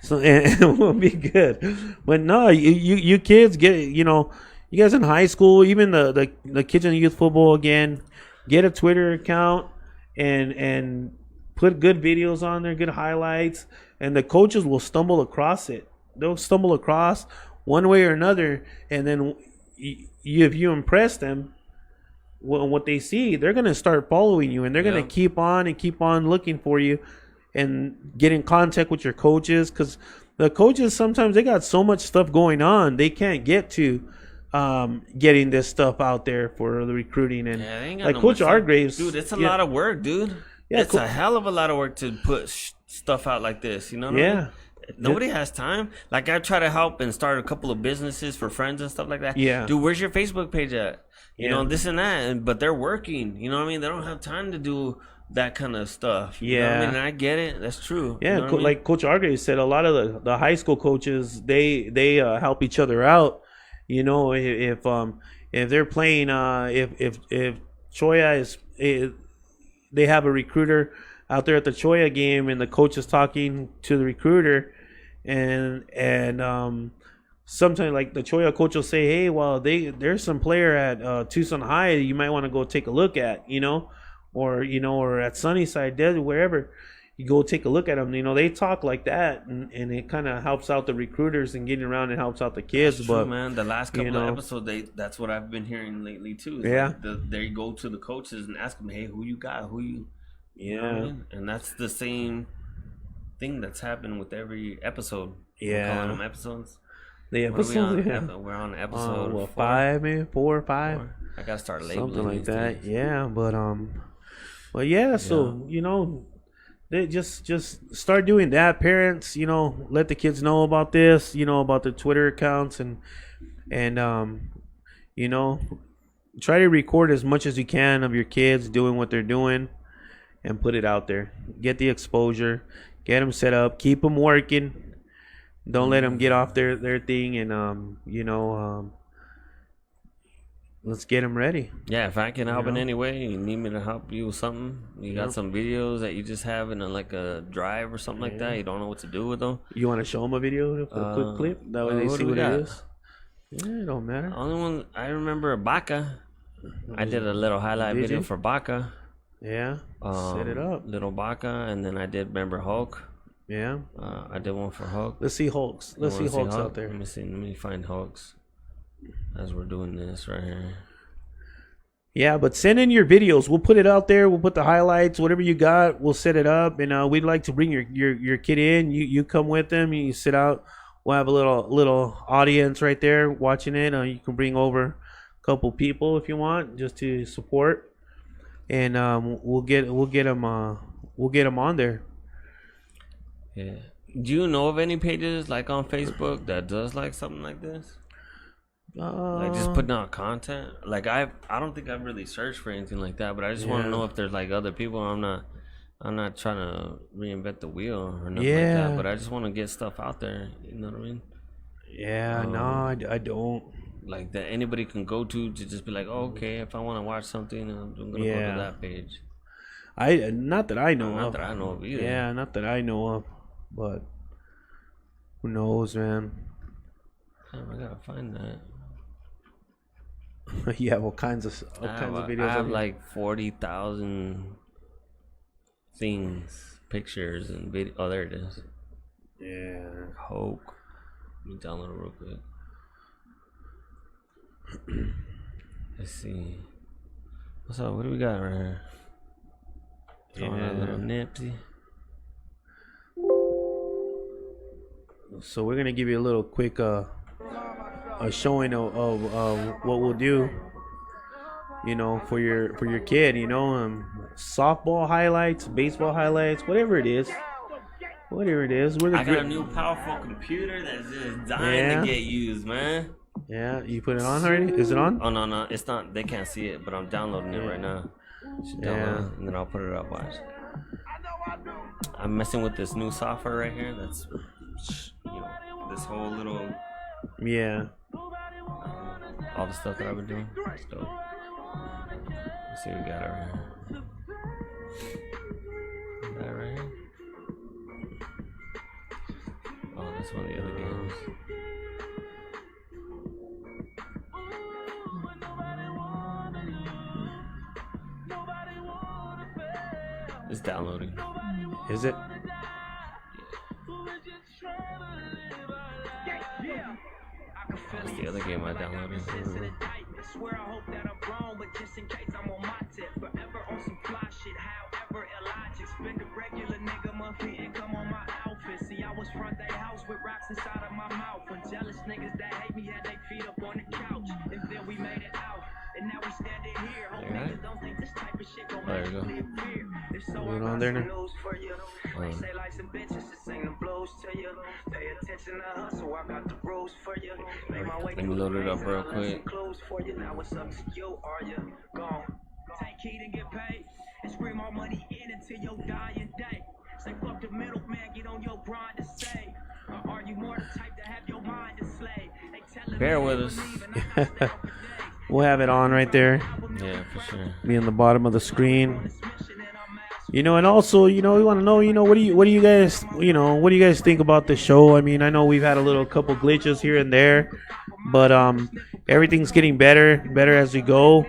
So and we'll be good. But no, you kids get you guys in high school, even the kids in youth football, again, get a Twitter account and put good videos on there, good highlights, and the coaches will stumble across it. They'll stumble across one way or another, and then if you impress them, what they see, they're gonna start following you, and they're gonna keep on looking for you, and get in contact with your coaches, because the coaches sometimes they got so much stuff going on, they can't get to getting this stuff out there for the recruiting. And they ain't got like no Coach much Hargraves, dude, it's a lot of work, dude. Yeah, it's a hell of a lot of work to put stuff out like this. You know what I mean? Nobody has time. Like, I try to help and start a couple of businesses for friends and stuff like that. Yeah. Dude, where's your Facebook page at? You know, this and that. But they're working. You know what I mean? They don't have time to do that kind of stuff. You know what I mean? And I get it. That's true. Yeah, you know what I mean? like Coach Hargraves said, a lot of the high school coaches, they help each other out. You know, if they're playing, if Choya they have a recruiter out there at the Choya game, and the coach is talking to the recruiter, and sometimes like the Choya coach will say, hey, well, there's some player at Tucson High you might want to go take a look at, you know, or at Sunnyside Desert, wherever. You go take a look at them. You know, they talk like that, and it kind of helps out the recruiters and getting around, and helps out the kids. That's but true, man, the last couple of episodes, that's what I've been hearing lately too. Like they go to the coaches and ask them, hey, who you got? Who you? You know what I mean? And that's the same thing that's happened with every episode. We're calling them episodes. The episodes, we're on episode 4. 5, maybe 4 or 5. 4. I gotta start labeling something like that. things. Yeah, but yeah. So you know, they just start doing that. Parents, you know, let the kids know about this. You know, about the Twitter accounts, and you know, try to record as much as you can of your kids doing what they're doing, and put it out there. Get the exposure. Get them set up. Keep them working. Don't let them get off their thing, and you know, let's get them ready. Yeah, if I can help in any way, you need me to help you with something. You got some videos that you just have in like a drive or something like that. You don't know what to do with them. You want to show them a video, a quick clip, that way they see what it is. Yeah, it don't matter. Only one I remember, Baca. I did a little highlight video for Baca. Yeah, set it up. Little Baca, and then I did remember Hulk. Yeah, I did one for Hulk. Let's see Hulks. Let's see Hulks out there. Let me see. Let me find Hulks as we're doing this right here. Yeah, but send in your videos. We'll put it out there. We'll put the highlights, whatever you got. We'll set it up, and we'd like to bring your kid in. You come with them. You sit out. We'll have a little audience right there watching it. You can bring over a couple people if you want, just to support, and we'll get them on there. Yeah. Do you know of any pages like on Facebook that does like something like this? Like just putting out content. Like I don't think I've really searched for anything like that, but I just want to know if there's like other people. I'm not trying to reinvent the wheel or nothing like that, but I just want to get stuff out there. You know what I mean? Yeah. No, I don't. Like that anybody can go to just be like, oh, okay, if I want to watch something, I'm gonna go to that page. Not that I know of. Not that I know of either. Yeah, not that I know of. But who knows, man? Damn, I gotta find that. Yeah, what kinds of videos? I have like 40,000 things, pictures, and video. Oh, there it is. Yeah, Hulk. Let me download it real quick. Let's see. What's up? What do we got right here? Throwing a little Nipsey. So we're gonna give you a little quick a showing of what we'll do, you know, for your kid, you know, softball highlights, baseball highlights, whatever it is. I got a new powerful computer that's just dying to get used, man. Yeah, you put it on already? Is it on? Oh no, it's not. They can't see it, but I'm downloading it right now. Should download it, and then I'll put it up. Watch. I'm messing with this new software right here. That's this whole little all the stuff that I've been doing. So let's see what we got right here. That right here. Oh, that's one of the other games. It's downloading. Is it? That's the other game I downloaded. Swear I hope that I'm wrong, but just in case I'm on my tip. Forever on some fly shit, however illogic. Spend a regular nigga monthly income on my outfit. See, I was front they house with rocks inside of my mouth. When jealous niggas that hate me had they feet up on the couch. And then we made it out. And now we standing here. Hope niggas don't think this type of shit gon' make you live fear. If so, I got some news for you. They say like some bitches to sing the blues to you. Pay attention to hustle, I got the rules for you. Make my way Let me load it up real quick. for you. Now it's up to you, are you gone? Take heed and get paid and scream all money in until your dying day. Say fuck the middleman, get on your grind to save. Or are you more the type to have your mind enslaved? Bear with us. We'll have it on right there. Yeah, for sure. Be on the bottom of the screen. You know, and also, you know, we want to know, you know, what do you guys, you know, what do you guys think about the show? I mean, I know we've had a couple glitches here and there, but everything's getting better as we go.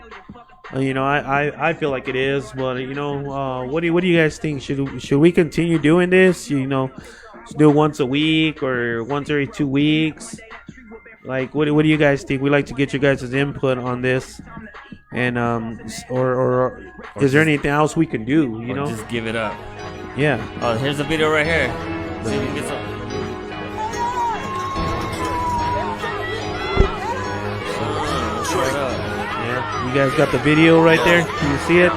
You know, I feel like it is, but you know, what do you guys think? Should we continue doing this? You know, do it once a week or once every 2 weeks? Like, what do you guys think? We like to get your guys' input on this, and or is there anything else we can do? You know, just give it up. Yeah. Oh, here's a video right here. See if you can get some. Yeah. You guys got the video right there? Can you see it?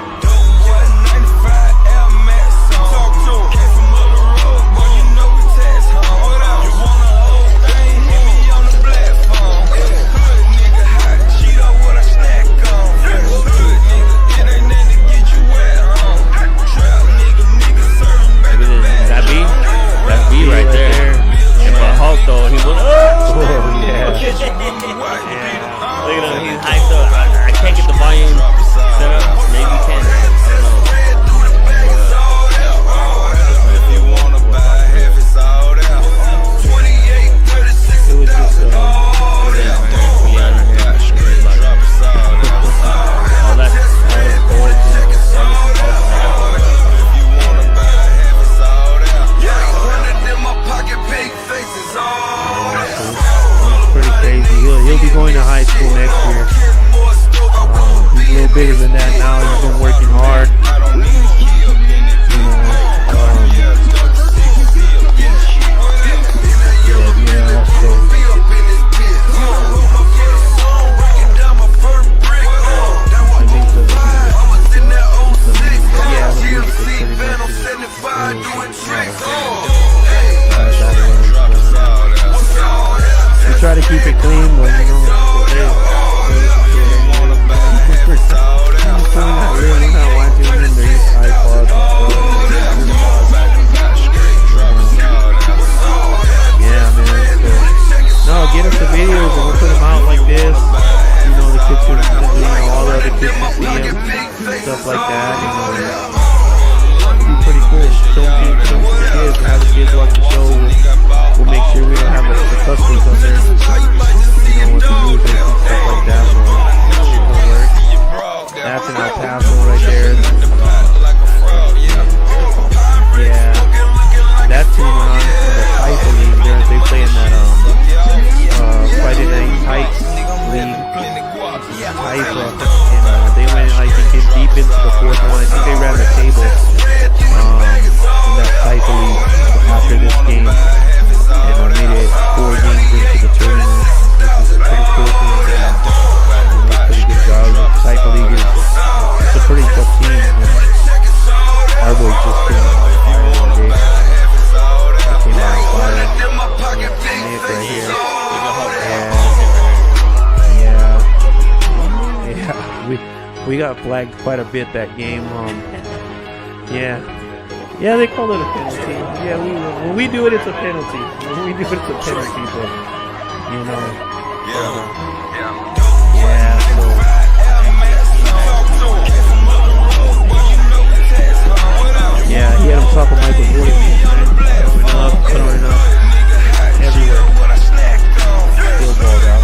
Going to high school next year. He's a little bigger than that now. He's been working hard. We try to keep it clean, but you know. Get us the videos and we'll put them out like this. You know, the kids can, you know, all the other kids can see them, stuff like that. You know, it'd be pretty cool. Show them to the kids and have the kids watch the show. We'll make sure we don't have the customers on there. You know, with the music and stuff like that. It'll work. That's in El Paso right there. Yeah, that team on the Typha League there. They play in that Friday Night Heights League, Typha, and they went, I think, deep into the fourth one. I think they ran the table in that Typha League after this game, and made it 4 games into the tournament, which is a pretty cool thing. They did a pretty good job. The Typha League it's a pretty tough team. Our boys just came out of fire one day. They came out of fire. Nick right here. Yeah, we got flagged quite a bit that game. Yeah, they call it a penalty. Yeah, when we do it, it's a penalty. When we do it, it's a penalty. But you know, yeah, he had him top of Michael Jordan, throwing up everywhere. Still balled out.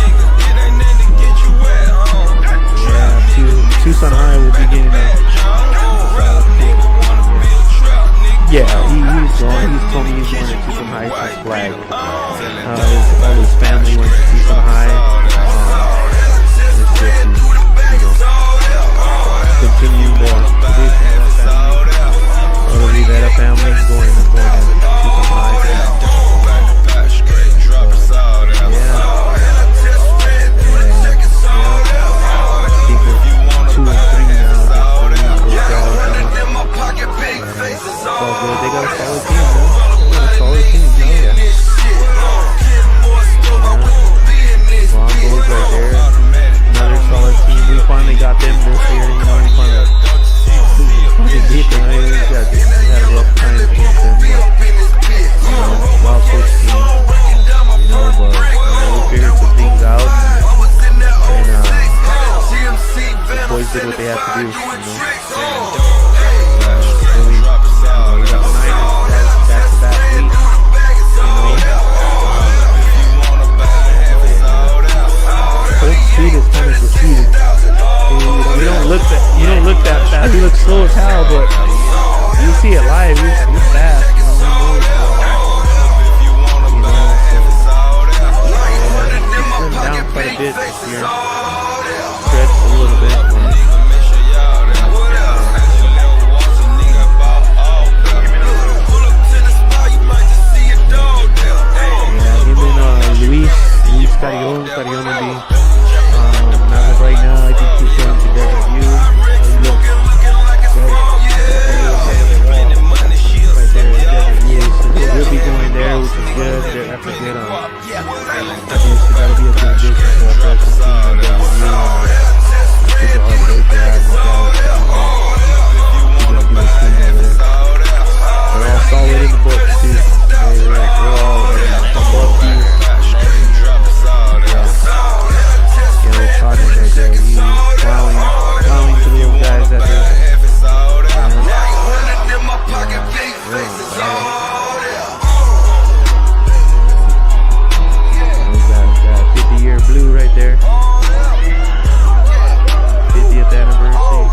Tucson High will be getting a yeah, got to do. We got the Niners back-to-back week. Coach Speed is kind of defeated. You don't look that fast. He looks slow as hell, but you see it live. He's fast. He's slimmed down quite a bit this year. Stretched a little bit. Luis Carrion will be, as of right now, I think he's going to Desert View. Right there, Desert View. So he'll be going there, which is good. That's a good, I think that'll be a good business for us. That's some team in Desert View. It's a hard road to have, no doubt. We're going to do a team over there. They're all solid in the books, too. They're all above you. Cottage right there, you plowing to the little guys out there. That 50-year blue right there. 50th anniversary.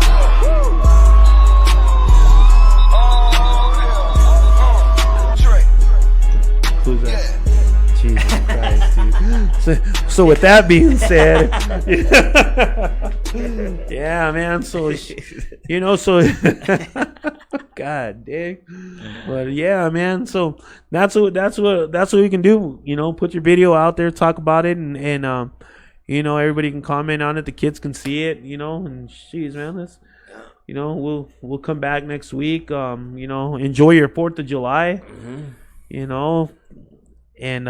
Who's that? Jesus Christ, dude. So with that being said, yeah, man. So God dang. But yeah, man. So that's what we can do. Put your video out there, talk about it, and everybody can comment on it. The kids can see it. And jeez, man, let's. We'll come back next week. Enjoy your 4th of July. Mm-hmm. And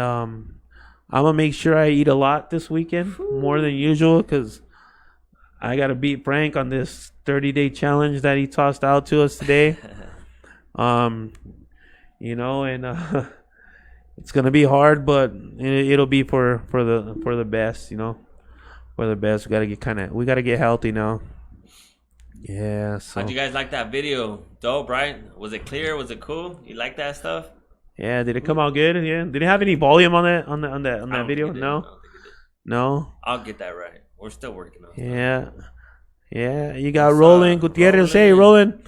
I'm gonna make sure I eat a lot this weekend, more than usual, because I gotta beat Frank on this 30-day challenge that he tossed out to us today. It's gonna be hard, but it'll be for the best. For the best. We gotta get healthy now. Yeah. So. How'd you guys like that video? Dope, right? Was it clear? Was it cool? You like that stuff? Yeah, did it come out good? Yeah. Did it have any volume on that video? No. I'll get that right. We're still working on it. Yeah. You got Roland Gutierrez. Hey, Roland.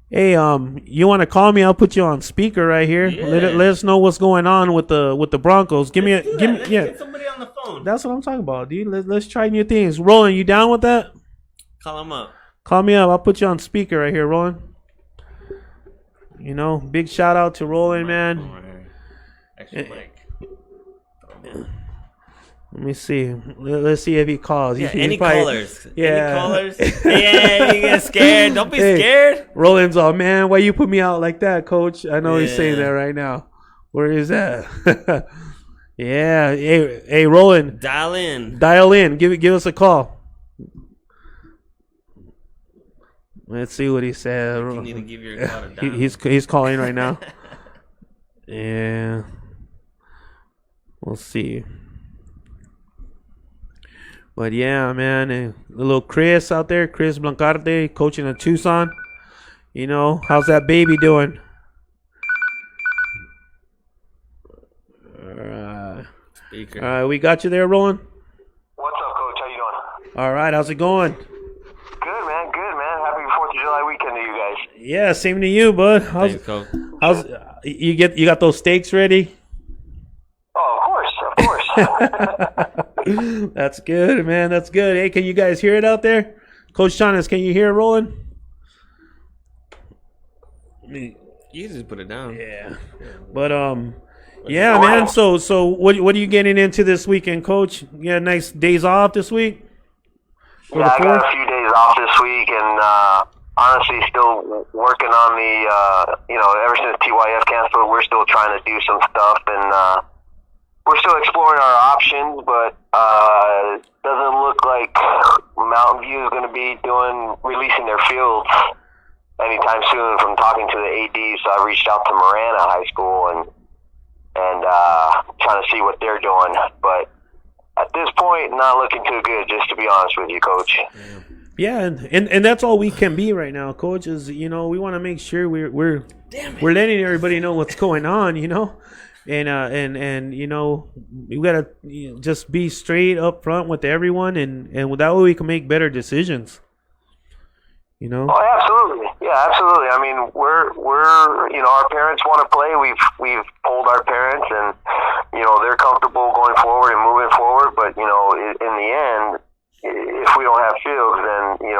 Hey, you want to call me? I'll put you on speaker right here. Yeah. Let us know what's going on with the Broncos. Let's get somebody on the phone. That's what I'm talking about, dude. Let's try new things. Roland, you down with that? Call him up. Call me up. I'll put you on speaker right here, Roland. Big shout out to Roland, man. Extra mic. Let me see. Let's see if he calls. Yeah, any callers? Yeah. Any callers? Yeah, you get scared. Don't be scared. Roland's all, man, why you put me out like that, coach? I know he's saying that right now. Where is that? Yeah. Hey, Roland. Dial in. Give us a call. Let's see what he said. You need to give your call to he's calling right now. Yeah. We'll see. But yeah, man, a little Chris out there, Chris Blancarte, coaching at Tucson. How's that baby doing? Speaker. All right, we got you there, Roland. What's up, Coach? How you doing? All right, how's it going? Good, man. Happy 4th of July weekend to you guys. Yeah, same to you, bud. Thanks, Coach. You got those steaks ready? Oh, of course. That's good, man. That's good. Hey, can you guys hear it out there? Coach Shaughnessy, can you hear it rolling? You just put it down. Yeah. But yeah, man. So what are you getting into this weekend, Coach? You had nice days off this week? Yeah, I got a few days off this week, and honestly, still working on the, ever since TYF canceled, we're still trying to do some stuff, and we're still exploring our options, but doesn't look like Mountain View is going to be releasing their fields anytime soon from talking to the AD. So I reached out to Marana High School and trying to see what they're doing. But at this point, not looking too good, just to be honest with you, Coach. Yeah, and that's all we can be right now, Coach. Is we want to make sure we're letting everybody know what's going on, and we gotta just be straight up front with everyone, and that way we can make better decisions. Oh, absolutely. Yeah, absolutely. I mean, we're our parents want to play. We've told our parents, and they're comfortable going forward and moving forward. But in the end, if we don't have fields, then it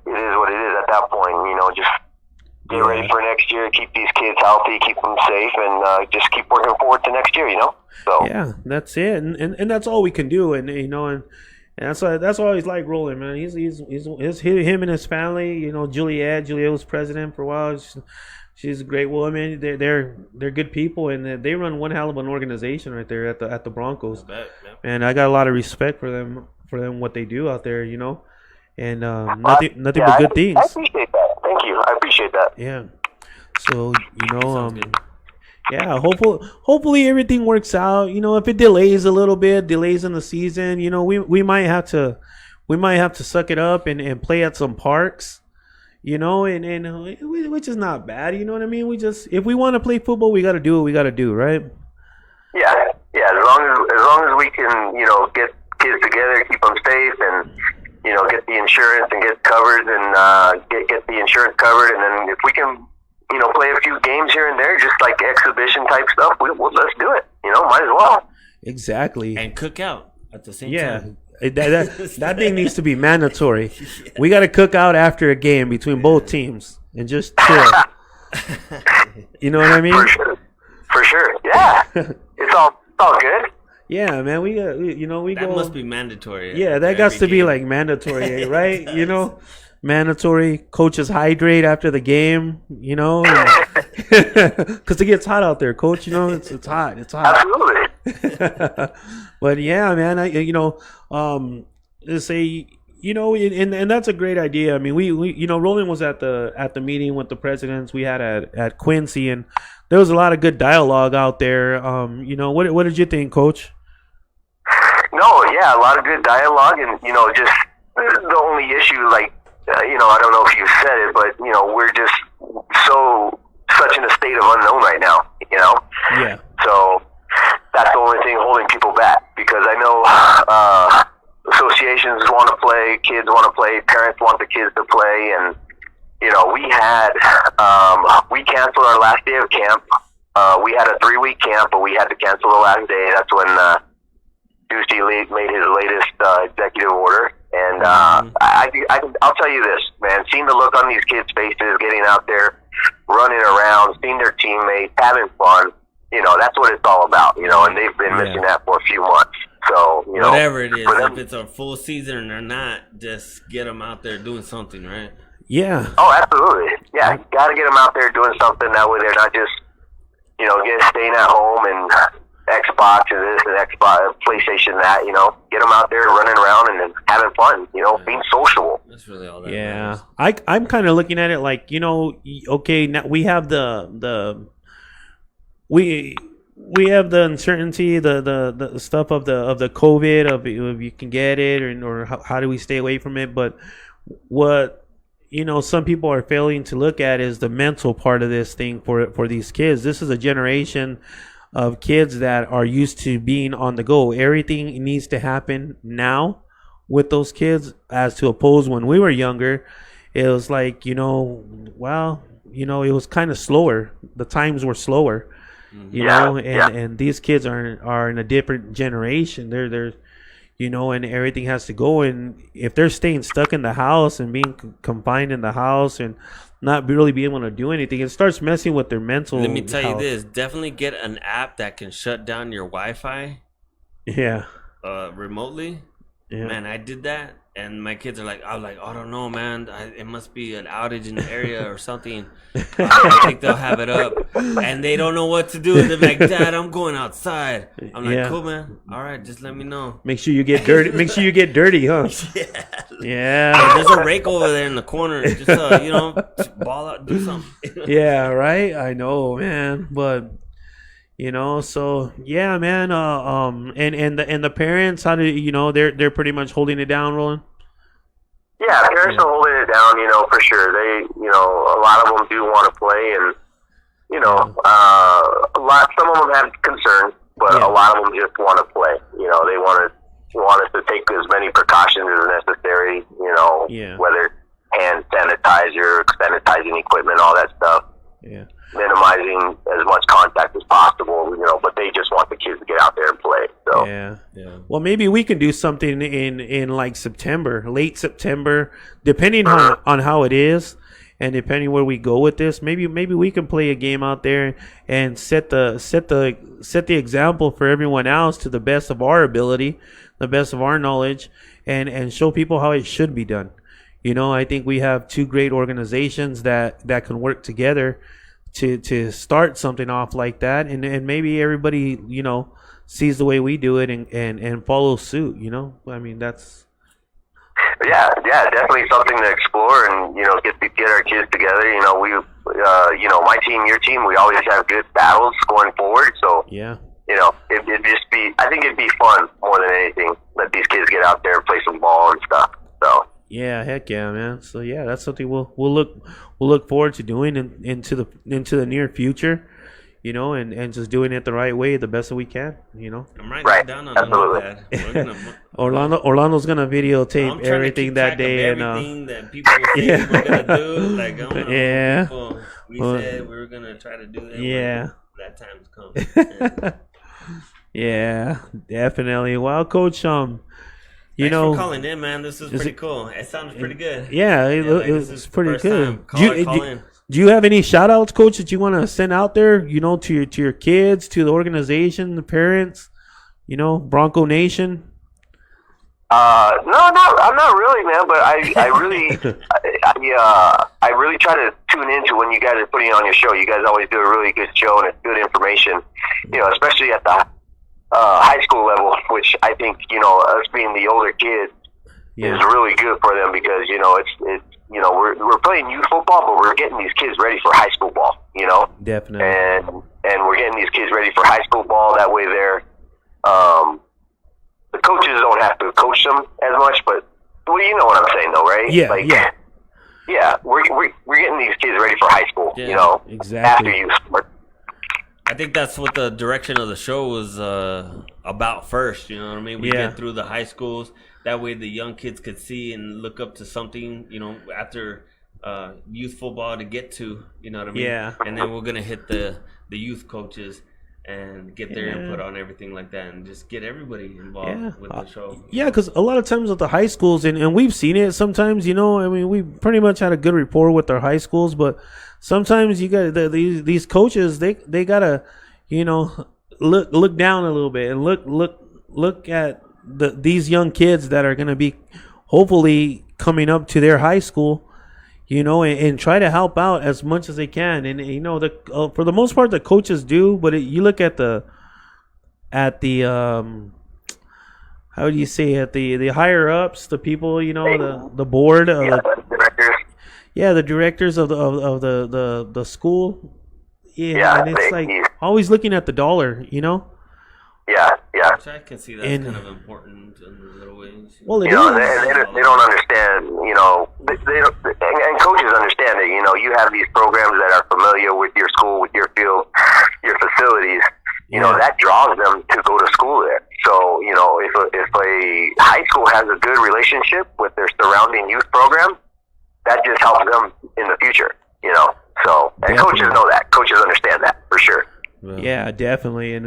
is what it is at that point. Just get ready for next year. Keep these kids healthy, keep them safe, and just keep working forward to next year. So yeah, that's it, and that's all we can do, and that's why he's like Roland, man. He's him and his family. Juliet was president for a while. She's a great woman. They're good people, and they run one hell of an organization right there at the Broncos. I bet, yeah. And I got a lot of respect for them what they do out there, and nothing but good things. I appreciate that. Thank you. I appreciate that. Yeah. So yeah, hopefully everything works out. If it delays a little bit, delays in the season, we might have to suck it up and play at some parks, and which is not bad. You know what I mean? If we want to play football, we got to do what we got to do, right? Yeah. As long as we can, get kids together, keep them safe, and get the insurance and get covered, and get the insurance covered, and then if we can, play a few games here and there, just like exhibition type stuff, let's do it. Might as well. Exactly. And cook out at the same time. That thing needs to be mandatory. Yeah. We got to cook out after a game between both teams and just chill. You know what I mean? For sure. Yeah. It's all good. Yeah, man. We that go. must be mandatory. Yeah, that got to be like mandatory, right? Mandatory. Coaches hydrate after the game, because it gets hot out there, Coach. It's hot. It's hot. Absolutely. But yeah, man. Say, and that's a great idea. I mean, we Roland was at the meeting with the presidents we had at Quincy, and there was a lot of good dialogue out there. What did you think, Coach? No, yeah, a lot of good dialogue, and just the only issue, like, I don't know if you said it, but we're just such in a state of unknown right now. Yeah. So that's the only thing holding people back, because I know associations want to play, kids want to play, parents want the kids to play, and we canceled our last day of camp. We had a 3-week camp, but we had to cancel the last day. That's when Ducey made his latest executive order. And I'll tell you this, man, seeing the look on these kids' faces, getting out there, running around, seeing their teammates, having fun, that's what it's all about, and they've been missing that for a few months. So, whatever it is, if it's a full season or not, just get them out there doing something, right? Yeah. Oh, absolutely. Yeah, got to get them out there doing something. That way they're not just, staying at home and Xbox and this and Xbox, PlayStation that, get them out there running around and then having fun, being sociable. That's really all that matters. Matters. I'm kind of looking at it like, okay, now we have we have the uncertainty, the stuff of the COVID, of if you can get it or how do we stay away from it. But what some people are failing to look at is the mental part of this thing for these kids. This is a generation of kids that are used to being on the go. Everything needs to happen now with those kids, as to oppose when we were younger. It was like, it was kind of slower. The times were slower, and these kids are in a different generation. They're and everything has to go. And if they're staying stuck in the house and being confined in the house and not really being able to do anything, it starts messing with their mental Let me tell health. you this. Definitely get an app that can shut down your Wi-Fi. Yeah. Remotely. Yeah. Man, I did that. And my kids are like, I don't know, man. It must be an outage in the area or something. I think they'll have it up. And they don't know what to do. They're like, Dad, I'm going outside. I'm like, cool, man. All right, just let me know. Make sure you get dirty. Make sure you get dirty, huh? Yeah. There's a rake over there in the corner. Just, ball out, do something. Yeah, right? I know, man. But... so yeah, man. And the parents, how do they're pretty much holding it down, Roland? Yeah, parents are holding it down, for sure. They, a lot of them do want to play, and some of them have concerns, but a lot of them just want to play. They want us to take as many precautions as necessary. Whether hand sanitizer, sanitizing equipment, all that stuff. Yeah. Minimizing as much contact as possible, but they just want the kids to get out there and play. So yeah. Well, maybe we can do something in like September, late September, depending on how it is, and depending where we go with this. Maybe we can play a game out there and set the example for everyone else to the best of our ability, the best of our knowledge, and show people how it should be done. I think we have two great organizations that can work together to start something off like that, and maybe everybody sees the way we do it and follows suit. I mean, that's definitely something to explore, and get our kids together. We my team, your team, we always have good battles going forward. So it'd just be, I think it'd be fun more than anything. Let these kids get out there and play some ball and stuff. So. Yeah, heck yeah, man. So yeah, that's something we'll look forward to doing into the near future, and just doing it the right way, the best that we can, I'm writing that down on the notepad. Orlando's gonna videotape everything that day, everything that people say we're gonna do. Like, we said we were gonna try to do that. Yeah, that time's come. Yeah, definitely. Well, Coach, Thanks for calling in, man. This is pretty cool. It sounds pretty good. Yeah, it's pretty good. Do you have any shout outs, Coach, that you want to send out there, to your kids, to the organization, the parents, Bronco Nation? No, I'm not really, man, but I really, I really try to tune into when you guys are putting on your show. You guys always do a really good show, and it's good information, especially at the high school level, which I think, us being the older kids is really good for them, because, it's we're playing youth football, but we're getting these kids ready for high school ball, Definitely. And we're getting these kids ready for high school ball. That way they're, the coaches don't have to coach them as much, but you know what I'm saying though, right? Yeah, we're getting these kids ready for high school, exactly. After youth sport. I think that's what the direction of the show was about first. You know what I mean? We get through the high schools. That way the young kids could see and look up to something, after youth football to get to, you know what I mean? Yeah. And then we're going to hit the youth coaches and get their input on everything like that, and just get everybody involved with the show. Yeah, because a lot of times with the high schools, and we've seen it sometimes, I mean, we pretty much had a good rapport with our high schools, but sometimes you got these coaches, they gotta, look down a little bit and look at these young kids that are gonna be hopefully coming up to their high school, and try to help out as much as they can. And for the most part, the coaches do. But you look at the how do you say it? The higher ups, the people, the board, the directors of the school. Yeah, and it's like always looking at the dollar, Yeah. Which I can see that's kind of important in little ways. Well, it is. They don't understand, they don't, and coaches understand that, you have these programs that are familiar with your school, with your field, your facilities, that draws them to go to school there. So, if a high school has a good relationship with their surrounding youth program, that just helps them in the future, So, and coaches know that. Coaches understand that for sure. Yeah, definitely. And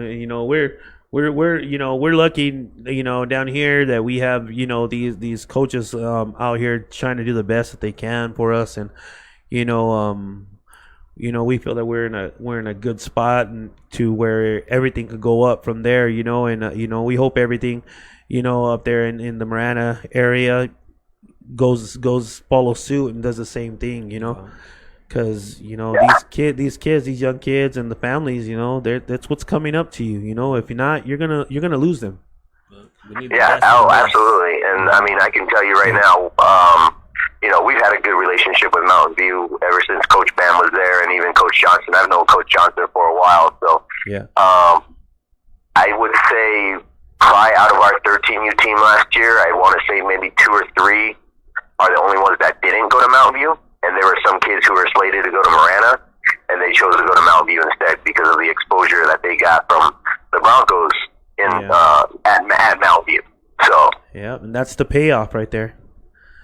we're lucky, down here that we have, these coaches out here trying to do the best that they can for us, and we feel that we're in a good spot, and to where everything could go up from there, and we hope everything, up there in the Marana area goes follow suit and does the same thing, Because these young kids and the families, that's what's coming up to you. If you're not, you're gonna lose them. Absolutely. And I mean, I can tell you right now, we've had a good relationship with Mountain View ever since Coach Bam was there, and even Coach Johnson. I've known Coach Johnson for a while, so I would say probably out of our 13U team last year, I want to say maybe 2 or 3 are the only ones that didn't go to Mountain View, and there were some kids who were slated to go to Marana, and they chose to go to Mountain View instead because of the exposure that they got from the Broncos at Mountain View. So yeah, and that's the payoff right there.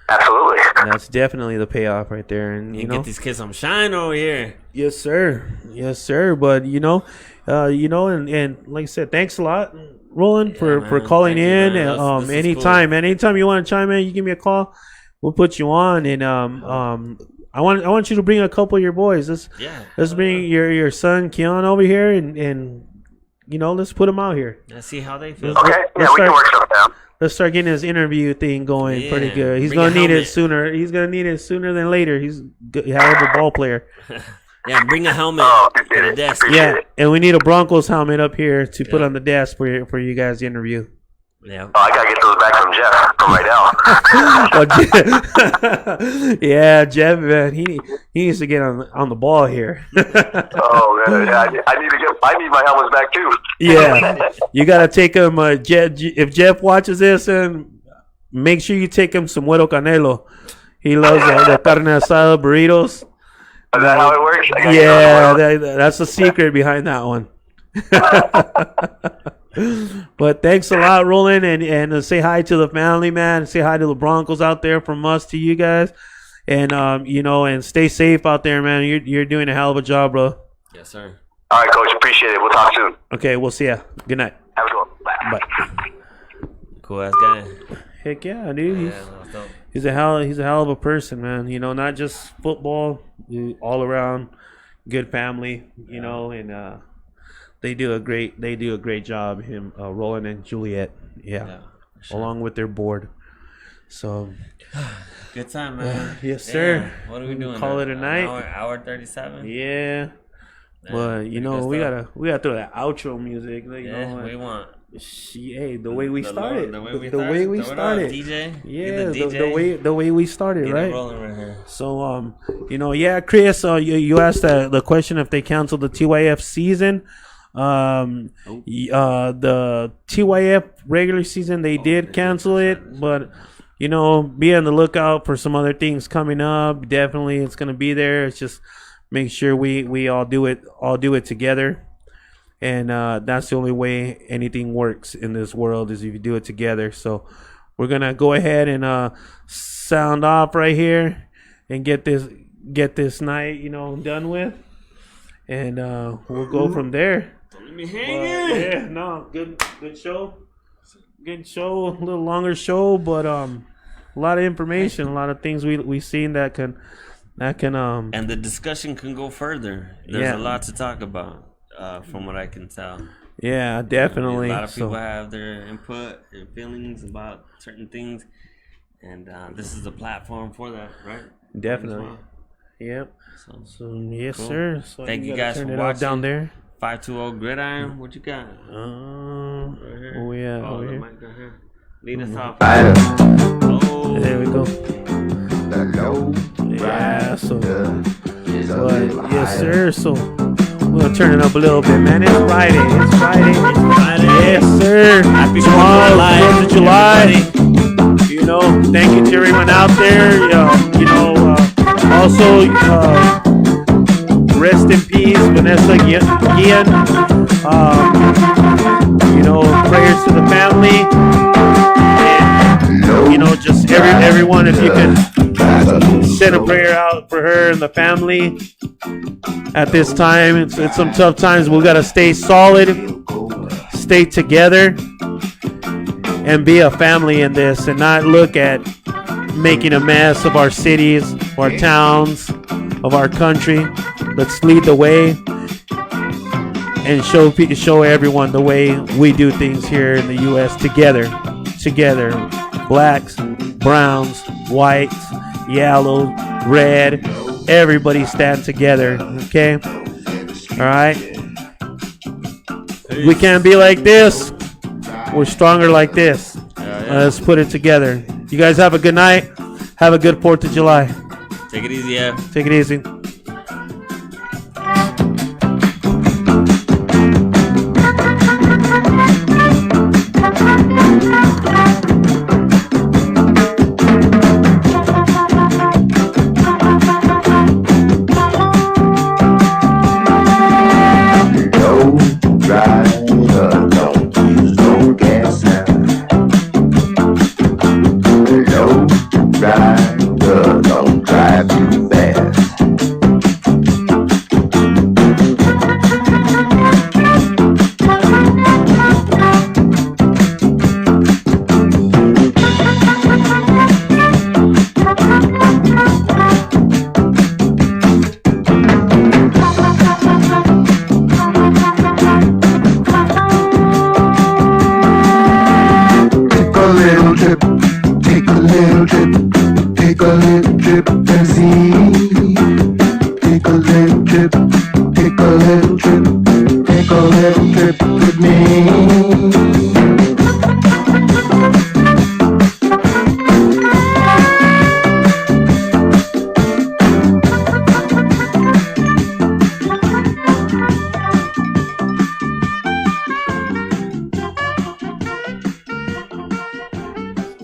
absolutely. That's definitely the payoff right there. And You get these kids some shine over here. yes, sir. Yes, sir. But and like I said, thanks a lot, Roland, for man. calling Thank you, in. man. This is Anytime, man. Anytime you want to chime in, you give me a call. We'll put you on. And I want you to bring a couple of your boys. Let's bring your son Keon over here, and let's put him out here. Let's see how they feel. Okay, yeah, we can work something out. Let's start getting his interview thing going pretty Yeah. good. He's Bring gonna a need it helmet. sooner. He's gonna need it sooner than later. He's a hell of a ball player. Yeah, bring a helmet Oh, to appreciate the it. desk. Appreciate Yeah, it. and we need a Broncos helmet up here to put Yeah. on the desk for you guys to interview. Yeah. Oh, I gotta get those back from Jeff from right now. Yeah, Jeff, man, he needs to get on the ball here. Oh man, yeah, I need my helmets back too. Yeah, you gotta take him. If Jeff watches this, and make sure you take him some Huero Canelo. He loves the carne asada burritos. Is that how it works? I gotta Yeah, get on that's the secret behind that one. But thanks a lot, Roland, and say hi to the family, man. Say hi to the Broncos out there from us to you guys, and and stay safe out there, man. You're doing a hell of a job, bro. Yes, sir. All right, coach. Appreciate it. We'll talk soon. Okay, we'll see ya. Good night. Have a good one. Bye. Bye. Cool ass guy. Heck yeah, dude. Yeah, that's dope. He's a hell of a person, man. Not just football, all around, good family. And they do a great job. Him, Roland and Juliet, Yeah, for sure. along with their board. So Good time, man. yes, Damn, sir. What are we doing? Call now? it a night. Hour 37. Yeah, but pretty good we stuff. gotta throw that outro music. Yeah, we want. Hey, the way we started, The way we the started. way we Throw it started. up, DJ. Yeah, Get the DJ. the way we started, Get it right? rolling right here. So, Chris, you asked the question if they canceled the TYF season. The TYF regular season, they did cancel it, but be on the lookout for some other things coming up. Definitely, it's gonna be there. It's just make sure we all do it together. And that's the only way anything works in this world is if you do it together. So we're gonna go ahead and sound off right here and get this night done with, and we'll go from there. Don't let me But, hang it. yeah, no, good show, a little longer show, but a lot of information, a lot of things we've seen that can And the discussion can go further. There's Yeah. a lot to talk about, from what I can tell. yeah, definitely. A lot of people So, have their input and feelings about certain things, and this is a platform for that, right? definitely. As well. Yep. So, So yes, Cool. sir. So Thank you gotta guys turn for it up watching. down there. 520 Gridiron, what you got? Right here. Oh yeah, Oh, over the here. mic right here. Lead us off. Rider, Oh, There we go. the low Yeah, so is a but little yes, sir. higher. So we're gonna turn it up a little bit, man. It's Friday. It's Friday. Yes, sir. Happy 4th of Tomorrow, July, 4th of July. everybody. Thank you to everyone out there. Also, rest in peace, Vanessa Guillen. Prayers to the family. And, just everyone, if you can send a prayer out for her and the family at this time. It's some tough times. We got to stay solid, stay together, and be a family in this, and not look at making a mess of our cities, our towns, of our country. Let's lead the way and show everyone the way we do things here in the U.S. together. Blacks, browns, whites, yellow, red, everybody stand together, okay? All right? We can't be like this. We're stronger like this. Let's put it together. You guys have a good night. Have a good 4th of July. Take it easy, yeah. Take it easy. ride, girl, don't drive too fast. Take a little trip and see. Take a little trip, take a little trip, take a little trip with me.